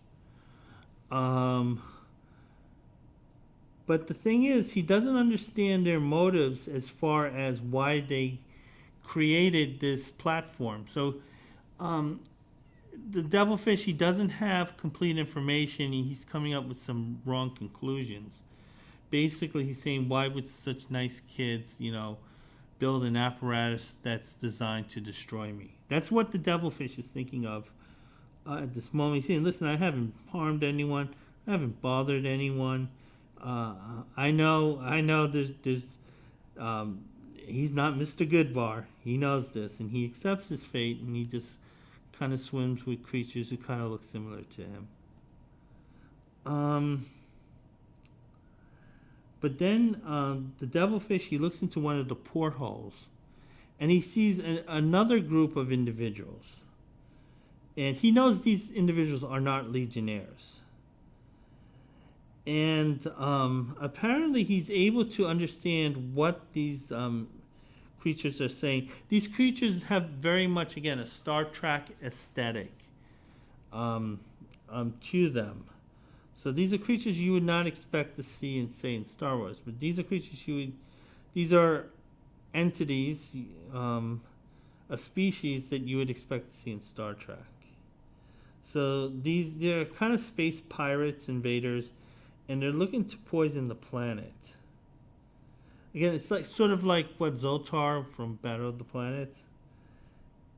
Speaker 1: But the thing is, he doesn't understand their motives as far as why they created this platform. So the Devilfish, he doesn't have complete information. He's coming up with some wrong conclusions. Basically, he's saying, why would such nice kids, build an apparatus that's designed to destroy me? That's what the Devilfish is thinking of at this moment. He's saying, listen, I haven't harmed anyone. I haven't bothered anyone. I know there's he's not Mr. Goodbar. He knows this, and he accepts his fate, and he just kind of swims with creatures who kind of look similar to him. But then the Devilfish, he looks into one of the portholes, and he sees another group of individuals. And he knows these individuals are not Legionnaires. And apparently he's able to understand what these creatures are saying. These creatures have very much, again, a Star Trek aesthetic to them. So these are creatures you would not expect to see in Star Wars, but these are creatures these are entities, a species that you would expect to see in Star Trek. So they're kind of space pirates, invaders, and they're looking to poison the planet. Again, it's sort of like what Zoltar from Battle of the Planets.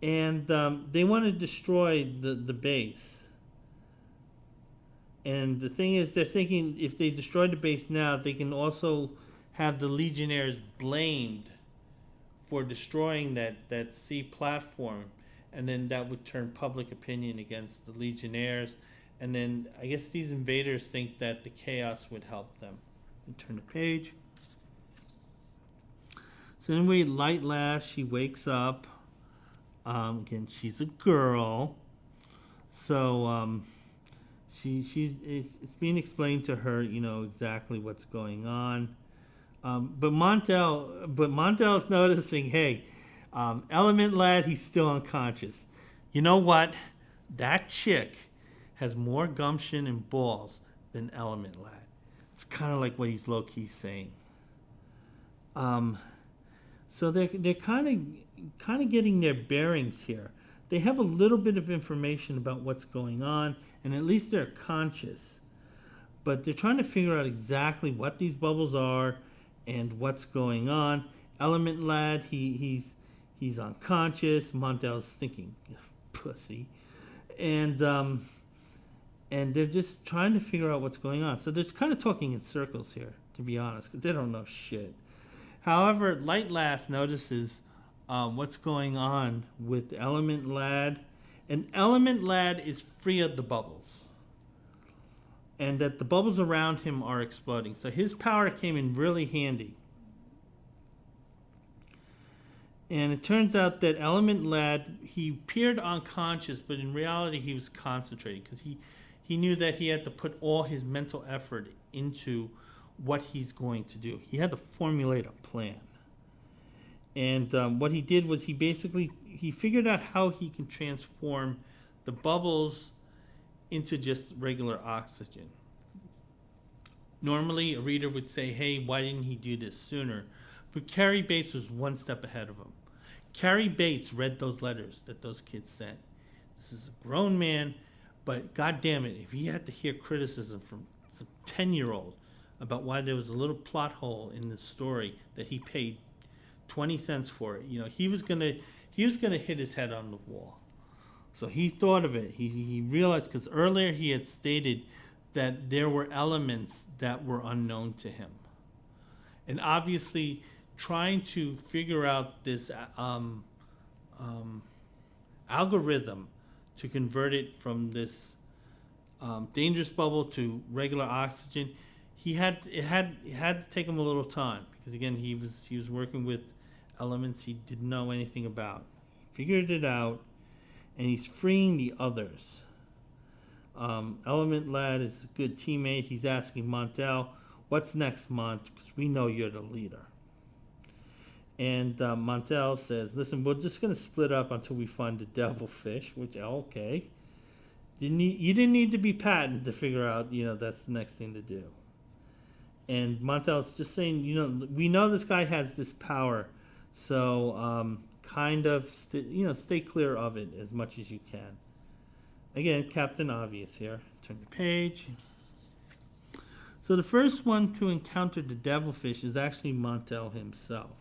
Speaker 1: And they want to destroy the base. And the thing is, they're thinking if they destroy the base now, they can also have the Legionnaires blamed for destroying that C platform. And then that would turn public opinion against the Legionnaires. And then I guess these invaders think that the chaos would help them. And turn the page. So anyway, Light Lash, she wakes up. Again, she's a girl. So it's being explained to her, exactly what's going on. But Montel's noticing, hey, Element Lad, he's still unconscious. You know what? That chick has more gumption and balls than Element Lad. It's kind of like what he's low-key saying. So they're kind of getting their bearings here. They have a little bit of information about what's going on, and at least they're conscious. but they're trying to figure out exactly what these bubbles are and what's going on. Element Lad, he's unconscious. Montel's thinking, pussy, and they're just trying to figure out what's going on. So they're kind of talking in circles here, to be honest, because they don't know shit. However, Light Last notices what's going on with Element Lad, and Element Lad is free of the bubbles, and that the bubbles around him are exploding. So his power came in really handy. And it turns out that Element Lad, he appeared unconscious, but in reality he was concentrating, because he knew that he had to put all his mental effort into what he's going to do. He had to formulate a plan. And what he did was he figured out how he can transform the bubbles into just regular oxygen. Normally, a reader would say, hey, why didn't he do this sooner? But Cary Bates was one step ahead of him. Cary Bates read those letters that those kids sent. This is a grown man, but God damn it, if he had to hear criticism from some 10-year-old about why there was a little plot hole in the story that he paid 20 cents for it, he was gonna hit his head on the wall. So he thought of it. He realized, because earlier he had stated that there were elements that were unknown to him. And obviously, trying to figure out this algorithm to convert it from this dangerous bubble to regular oxygen, it had to take him a little time, because again he was working with elements he didn't know anything about. He figured it out, and he's freeing the others. Element Lad is a good teammate. He's asking Montel, "What's next, Mont? Because we know you're the leader." And Montel says, "Listen, we're just going to split up until we find the devilfish," which, okay. You didn't need to be patent to figure out, that's the next thing to do. And Montel's just saying, we know this guy has this power, so stay clear of it as much as you can. Again, Captain Obvious here. Turn the page. So the first one to encounter the devilfish is actually Montel himself.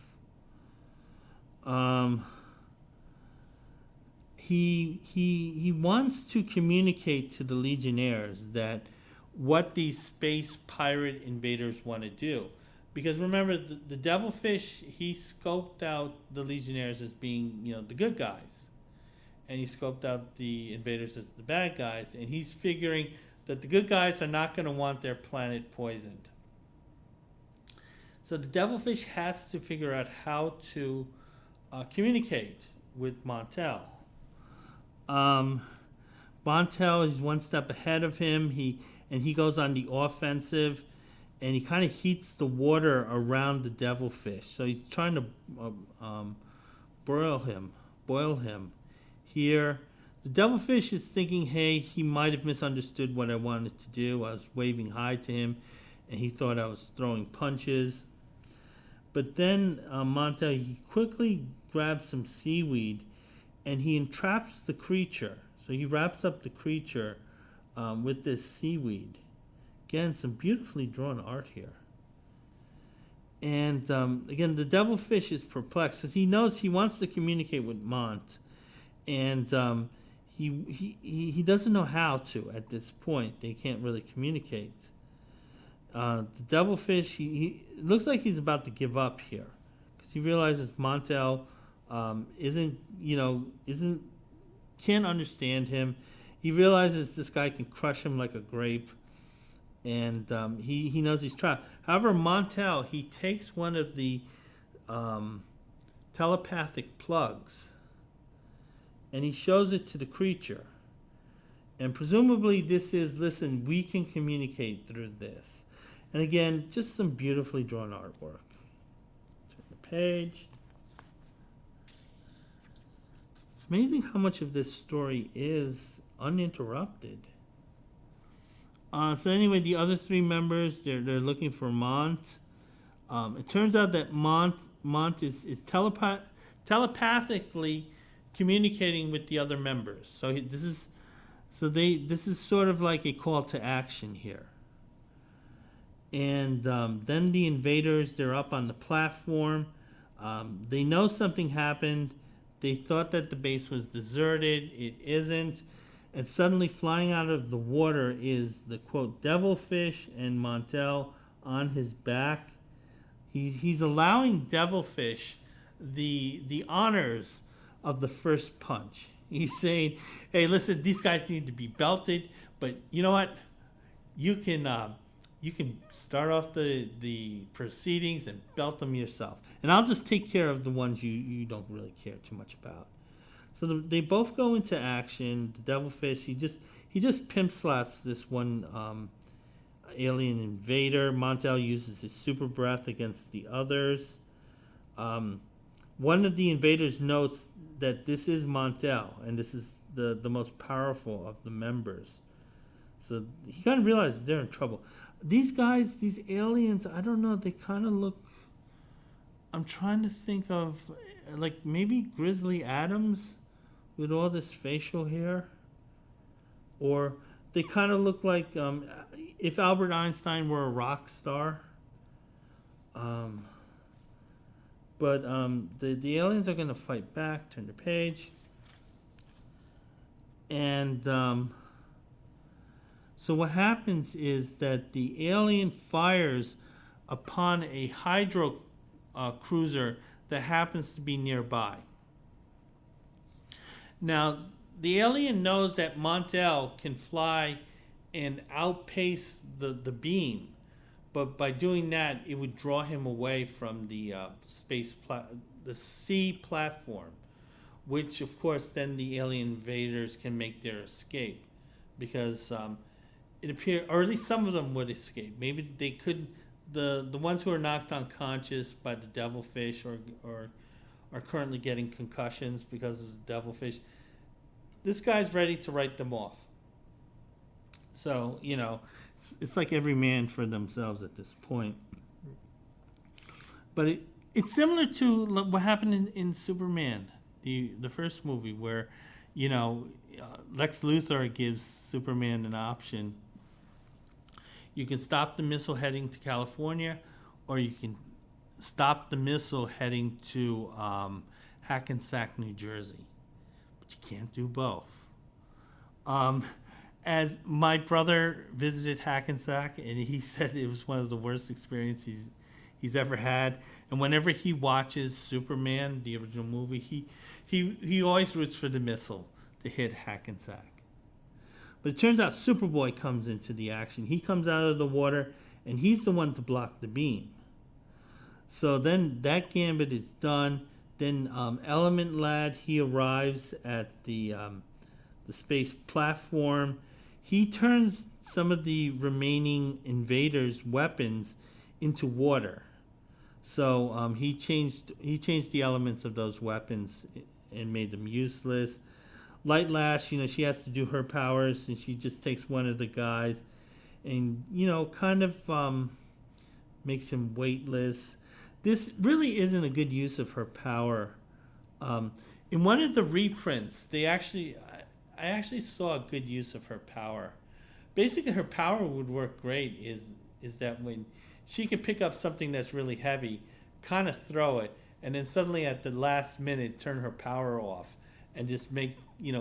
Speaker 1: He wants to communicate to the Legionnaires that what these space pirate invaders want to do. Because remember, the devilfish, he scoped out the Legionnaires as being, the good guys. And he scoped out the invaders as the bad guys. And he's figuring that the good guys are not going to want their planet poisoned. So the devilfish has to figure out how to communicate with Montel. Montel is one step ahead of him. He goes on the offensive, and he kind of heats the water around the devilfish. So he's trying to boil him. Here, the devilfish is thinking, hey, he might have misunderstood what I wanted to do. I was waving hi to him, and he thought I was throwing punches. But then Montel, he quickly grabs some seaweed, and he entraps the creature. So he wraps up the creature with this seaweed. Again, some beautifully drawn art here. And again, the devilfish is perplexed, because he knows he wants to communicate with Mont. And he doesn't know how to at this point. They can't really communicate. The devilfish, he looks like he's about to give up here, because he realizes Montel can't understand him. He realizes this guy can crush him like a grape, and he knows he's trapped. However, Montel, he takes one of the telepathic plugs, and he shows it to the creature. And presumably this is, listen, we can communicate through this. And again, just some beautifully drawn artwork. Turn the page. It's amazing how much of this story is uninterrupted. So anyway, the other three members, they're looking for Mont. It turns out that Mont is telepathically communicating with the other members. This is sort of like a call to action here. And then the invaders, they're up on the platform. They know something happened. They thought that the base was deserted. It isn't. And suddenly, flying out of the water is the quote devilfish and Montel on his back. He's allowing devilfish the honors of the first punch. He's saying, "Hey, listen, these guys need to be belted, but you know what? You can start off the proceedings and belt them yourself, and I'll just take care of the ones you don't really care too much about." So they both go into action. The devilfish, he just pimp slaps this one alien invader. Montel uses his super breath against the others. One of the invaders notes that this is Montel, and this is the most powerful of the members. So he kind of realizes they're in trouble. These guys, these aliens, I don't know, they kind of look... I'm trying to think of, like, maybe Grizzly Adams with all this facial hair. Or they kind of look like if Albert Einstein were a rock star. But the aliens are going to fight back. Turn the page. And so what happens is that the alien fires upon a hydro cruiser that happens to be nearby. Now, the alien knows that Montel can fly and outpace the beam, but by doing that, it would draw him away from the the sea platform, which of course then the alien invaders can make their escape, because it appeared, or at least some of them would escape. Maybe they could. The ones who are knocked unconscious by the devilfish or are currently getting concussions because of the devilfish. This guy's ready to write them off. So, it's like every man for themselves at this point. But it's similar to what happened in Superman, the first movie, where, Lex Luthor gives Superman an option. You can stop the missile heading to California, or you can stop the missile heading to Hackensack, New Jersey. But you can't do both. As my brother visited Hackensack, and he said it was one of the worst experiences he's ever had. And whenever he watches Superman, the original movie, he always roots for the missile to hit Hackensack. But it turns out Superboy comes into the action. He comes out of the water, and he's the one to block the beam. So then that gambit is done. Then Element Lad, he arrives at the space platform. He turns some of the remaining invaders' weapons into water. So he changed the elements of those weapons and made them useless. Light Lash, she has to do her powers, and she just takes one of the guys and, kind of makes him weightless. This really isn't a good use of her power. In one of the reprints, I actually saw a good use of her power. Basically, her power would work great is that when she could pick up something that's really heavy, kind of throw it, and then suddenly at the last minute turn her power off and just make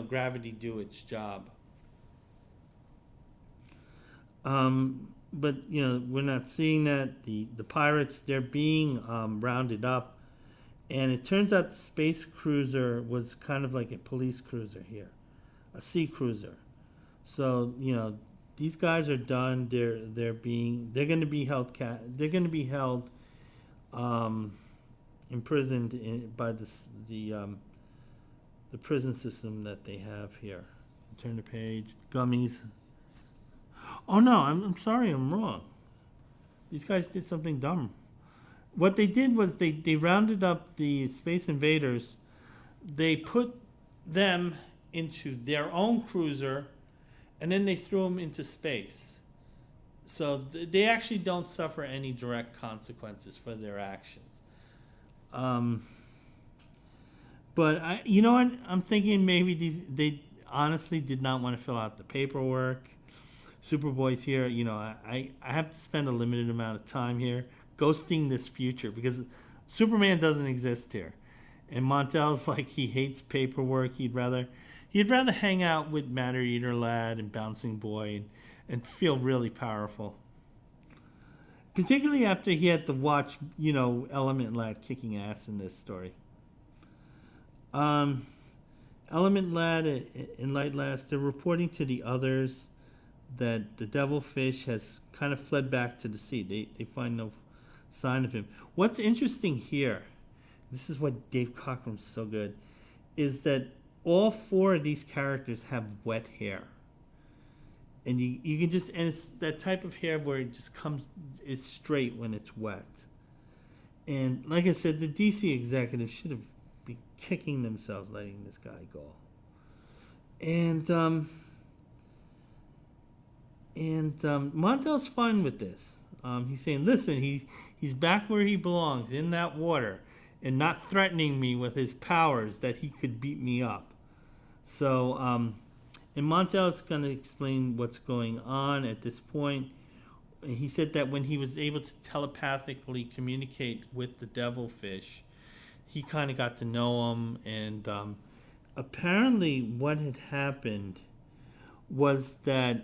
Speaker 1: gravity do its job. But we're not seeing that. The pirates, they're being rounded up, and it turns out the space cruiser was kind of like a police cruiser here, a sea cruiser. So these guys are done. They're going to be held imprisoned by the prison system that they have here. Turn the page. Gummies. Oh no, I'm sorry, I'm wrong. These guys did something dumb. What they did was they rounded up the space invaders. They put them into their own cruiser, and then they threw them into space. So they actually don't suffer any direct consequences for their actions. But I'm thinking maybe they honestly did not want to fill out the paperwork. Superboy's here. I have to spend a limited amount of time here ghosting this future because Superman doesn't exist here. And Montel's like he hates paperwork. He'd rather hang out with Matter Eater Lad and Bouncing Boy and feel really powerful. Particularly after he had to watch, Element Lad kicking ass in this story. Element Lad and Light Lass, they're reporting to the others that the devilfish has kind of fled back to the sea. They find no sign of him. What's interesting here, this is what Dave Cockrum's so good, is that all four of these characters have wet hair. And you can just, and it's that type of hair where it just is straight when it's wet. And like I said, the DC executives should have been kicking themselves letting this guy go. And Montel's fine with this. He's saying, listen, he's back where he belongs, in that water, and not threatening me with his powers that he could beat me up. So, and Montel's going to explain what's going on at this point. He said that when he was able to telepathically communicate with the devilfish, he kind of got to know him. And apparently what had happened was that...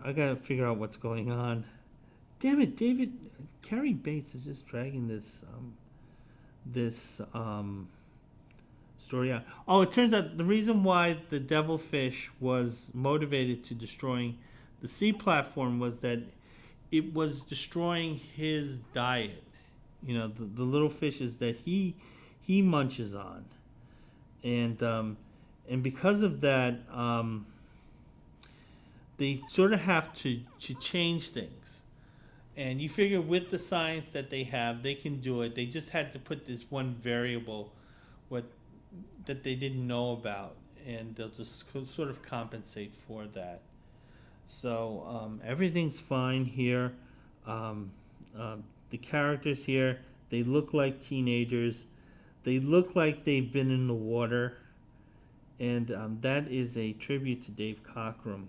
Speaker 1: I gotta figure out what's going on. Damn it, David. Carrie Bates is just dragging this story out. Oh, it turns out the reason why the devilfish was motivated to destroying the sea platform was that it was destroying his diet. The little fishes that he munches on, and because of that. They sort of have to change things. And you figure with the science that they have, they can do it. They just had to put this one variable that they didn't know about, and they'll just sort of compensate for that. So everything's fine here. The characters here, they look like teenagers. They look like they've been in the water. And that is a tribute to Dave Cockrum.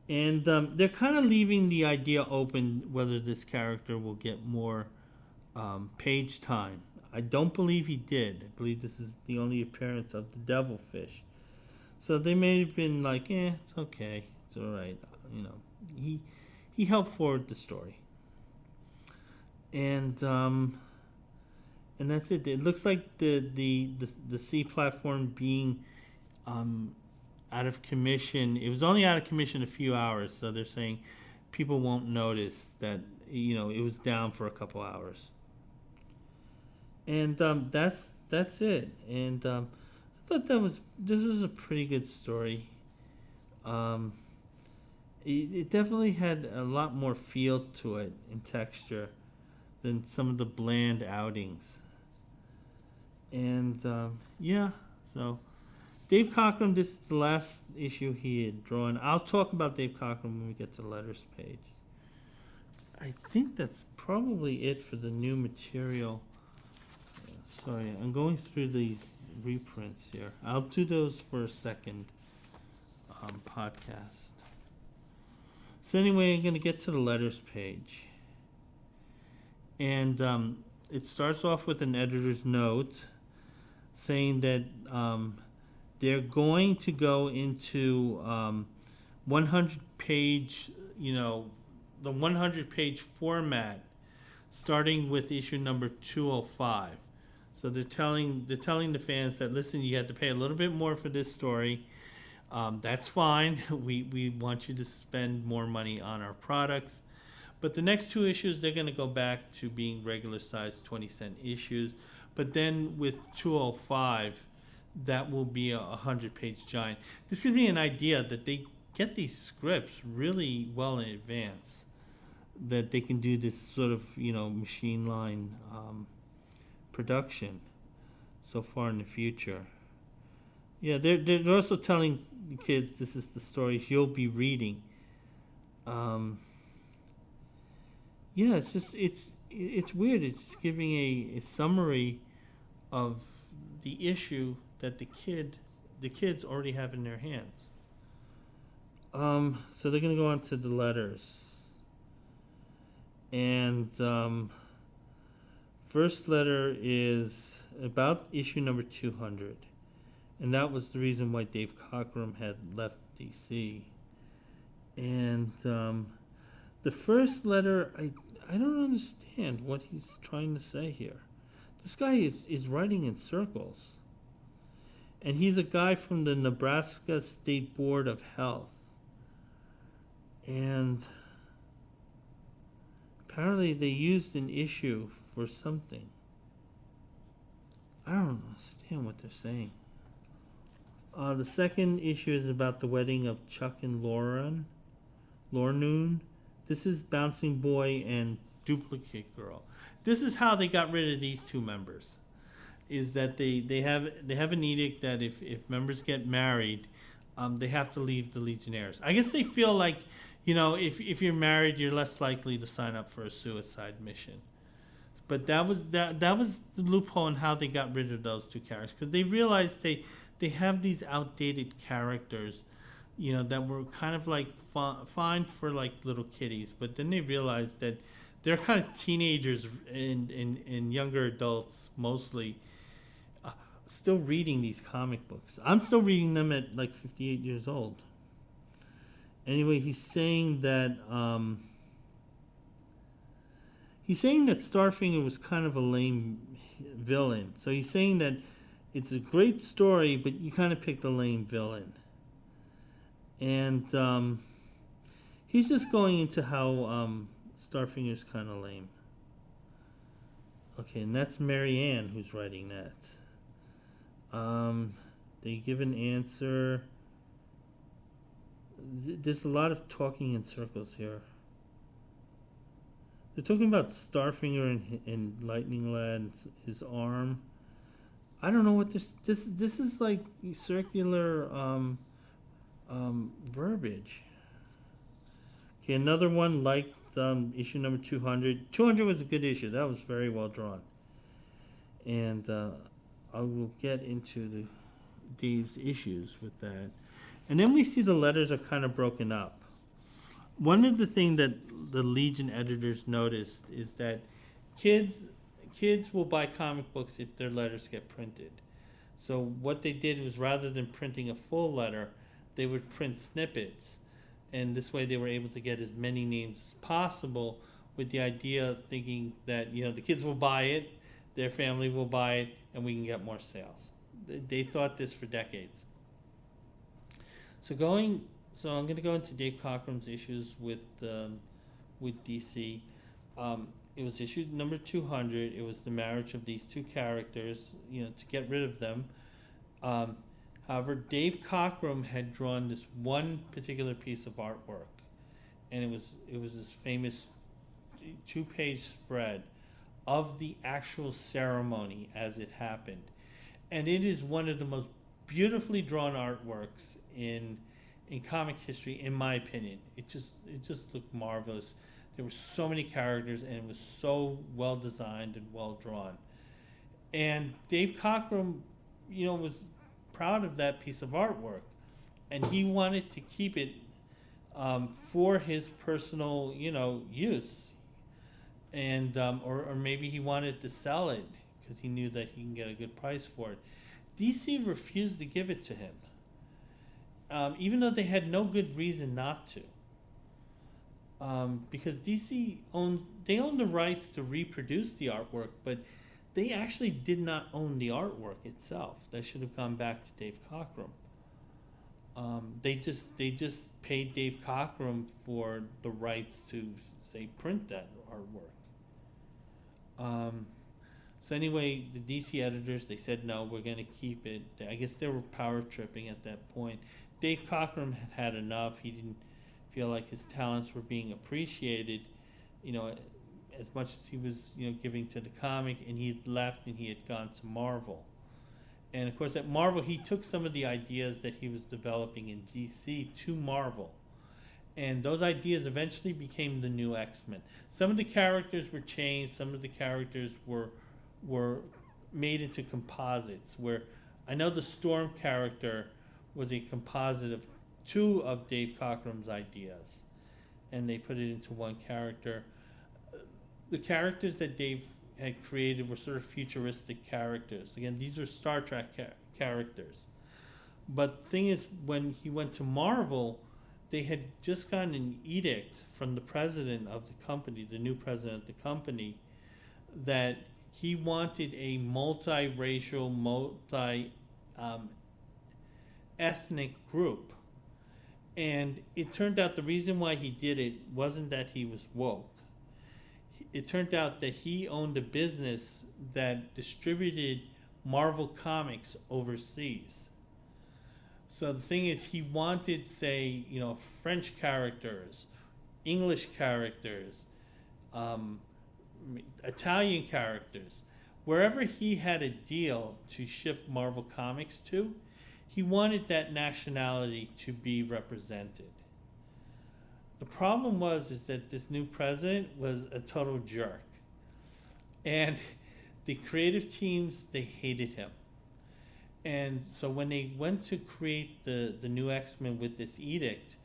Speaker 1: And they're kind of leaving the idea open whether this character will get more page time. I don't believe he did. I believe this is the only appearance of the devilfish. So they may have been like, it's okay. It's all right. He helped forward the story. And that's it. It looks like the sea platform being... out of commission. It was only out of commission a few hours, so they're saying people won't notice that it was down for a couple hours. And that's it. And I thought this was a pretty good story. It definitely had a lot more feel to it and texture than some of the bland outings. And so. Dave Cockrum, this is the last issue he had drawn. I'll talk about Dave Cockrum when we get to the letters page. I think that's probably it for the new material. Sorry, I'm going through these reprints here. I'll do those for a second podcast. So anyway, I'm going to get to the letters page. And it starts off with an editor's note saying that... they're going to go into 100-page, the 100-page format, starting with issue number 205. So they're telling the fans that, listen, you had to pay a little bit more for this story. That's fine. We want you to spend more money on our products. But the next two issues, they're going to go back to being regular-sized 20-cent issues. But then with 205... that will be a 100-page giant. This gives me an idea that they get these scripts really well in advance, that they can do this sort of machine line production so far in the future. Yeah, they're also telling the kids this is the stories you'll be reading. It's just it's weird. It's just giving a summary of the issue that the kid the kids already have in their hands. So they're going to go on to the letters. And first letter is about issue number 200. And that was the reason why Dave Cockrum had left DC. And the first letter, I don't understand what he's trying to say here. This guy is writing in circles. And he's a guy from the Nebraska State Board of Health. And apparently they used an issue for something. I don't understand what they're saying. The second issue is about the wedding of Chuck and Lornoon. This is Bouncing Boy and Duplicate Girl. This is how they got rid of these two members. Is that they have an edict that if members get married, they have to leave the Legionnaires. I guess they feel like, if you're married, you're less likely to sign up for a suicide mission. But that was the loophole in how they got rid of those two characters, because they realized they have these outdated characters, that were kind of like fine for like little kiddies, but then they realized that they're kind of teenagers and younger adults mostly. Still reading these comic books. I'm still reading them at like 58 years old. Anyway, he's saying that Starfinger was kind of a lame villain. So he's saying that it's a great story, but you kind of picked a lame villain. And he's just going into how Starfinger's kind of lame. Okay, and that's Mary Ann who's writing that. They give an answer. There's a lot of talking in circles here. They're talking about Starfinger and Lightning Lad and his arm. I don't know what this is like circular verbiage. Okay, another one like issue number 200. 200 was a good issue. That was very well drawn. And I will get into these issues with that. And then we see the letters are kind of broken up. One of the things that the Legion editors noticed is that kids will buy comic books if their letters get printed. So what they did was, rather than printing a full letter, they would print snippets. And this way they were able to get as many names as possible, with the idea thinking that, the kids will buy it, their family will buy it, and we can get more sales. They thought this for decades. So I'm going to go into Dave Cockrum's issues with DC. It was issue number 200. It was the marriage of these two characters, to get rid of them. However, Dave Cockrum had drawn this one particular piece of artwork, and it was this famous 2-page spread of the actual ceremony as it happened. And it is one of the most beautifully drawn artworks in comic history, in my opinion. It just looked marvelous. There were so many characters, and it was so well designed and well drawn. And Dave Cockrum, was proud of that piece of artwork, and he wanted to keep it for his personal, use. And or maybe he wanted to sell it because he knew that he can get a good price for it. DC refused to give it to him, even though they had no good reason not to. Because DC owned the rights to reproduce the artwork, but they actually did not own the artwork itself. That should have gone back to Dave Cockrum. They just paid Dave Cockrum for the rights to, say, print that artwork. So anyway, the DC editors, they said, no, we're going to keep it. I guess they were power tripping at that point. Dave Cockrum had had enough. He didn't feel like his talents were being appreciated, as much as he was, giving to the comic, and he had left and he had gone to Marvel. And of course at Marvel, he took some of the ideas that he was developing in DC to Marvel. And those ideas eventually became the new X-Men. Some of the characters were changed. Some of the characters were made into composites, where I know the Storm character was a composite of two of Dave Cockrum's ideas, and they put it into one character. The characters that Dave had created were sort of futuristic characters. Again, these are Star Trek characters. But the thing is, when he went to Marvel, they had just gotten an edict from the president of the company, the new president of the company, that he wanted a multiracial, ethnic group. And it turned out the reason why he did it wasn't that he was woke. It turned out that he owned a business that distributed Marvel comics overseas. So the thing is, he wanted, say, French characters, English characters, Italian characters. Wherever he had a deal to ship Marvel comics to, he wanted that nationality to be represented. The problem is that this new president was a total jerk. And the creative teams, they hated him. And so when they went to create the new X-Men with this edict,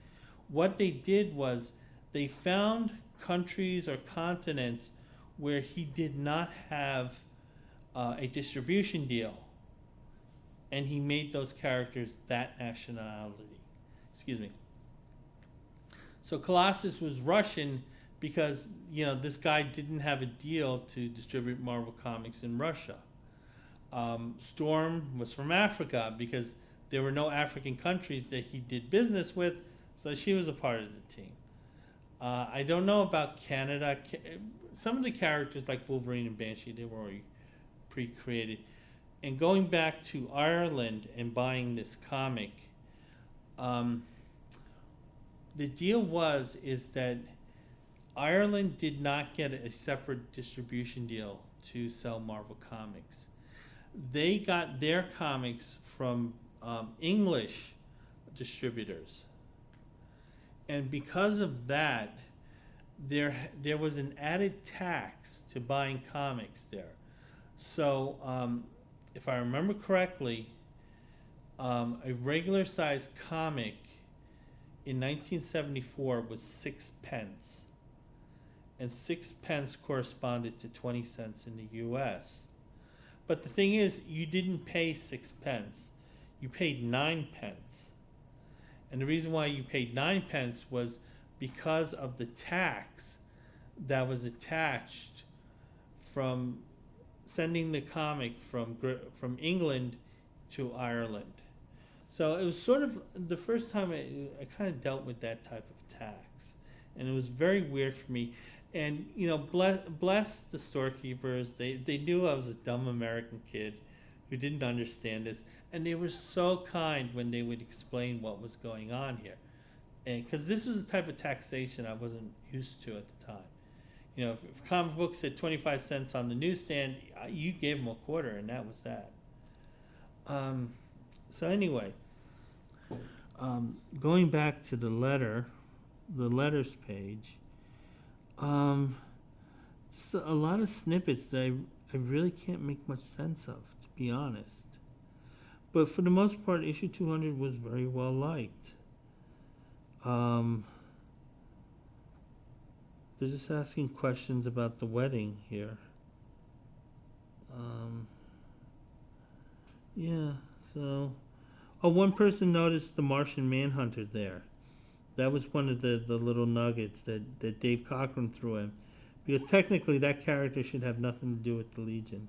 Speaker 1: what they did was they found countries or continents where he did not have a distribution deal. And he made those characters that nationality. Excuse me. So Colossus was Russian because, this guy didn't have a deal to distribute Marvel Comics in Russia. Storm was from Africa because there were no African countries that he did business with, so she was a part of the team. I don't know about Canada. Some of the characters like Wolverine and Banshee, they were already pre-created. And going back to Ireland and buying this comic, the deal is that Ireland did not get a separate distribution deal to sell Marvel Comics. They got their comics from English distributors. And because of that, there was an added tax to buying comics there. So if I remember correctly, a regular size comic in 1974 was 6 pence. And 6 pence corresponded to 20 cents in the US. But the thing is, you didn't pay 6 pence. You paid 9 pence. And the reason why you paid 9 pence was because of the tax that was attached from sending the comic from England to Ireland. So it was sort of the first time I kind of dealt with that type of tax. And it was very weird for me. And, bless the storekeepers. They knew I was a dumb American kid who didn't understand this. And they were so kind when they would explain what was going on here. And because this was the type of taxation I wasn't used to at the time. If comic books said 25 cents on the newsstand, you gave them a quarter, and that was that. So anyway, going back to the letters page, just a lot of snippets that I really can't make much sense of, to be honest. But for the most part, issue 200 was very well liked. They're just asking questions about the wedding here. Yeah, so... Oh, one person noticed the Martian Manhunter there. That was one of the little nuggets that Dave Cockrum threw in. Because technically that character should have nothing to do with the Legion.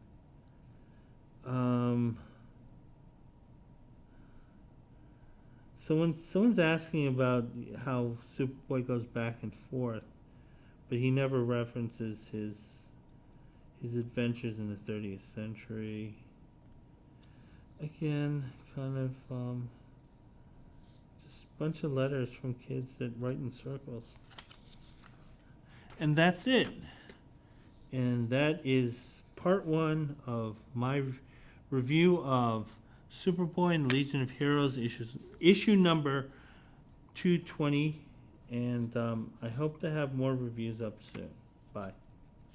Speaker 1: Someone's asking about how Superboy goes back and forth, but he never references his adventures in the 30th century. Again, kind of just a bunch of letters from kids that write in circles. And that's it. And that is part 1 of my review of Superboy and Legion of Heroes issue number 220. And I hope to have more reviews up soon. Bye.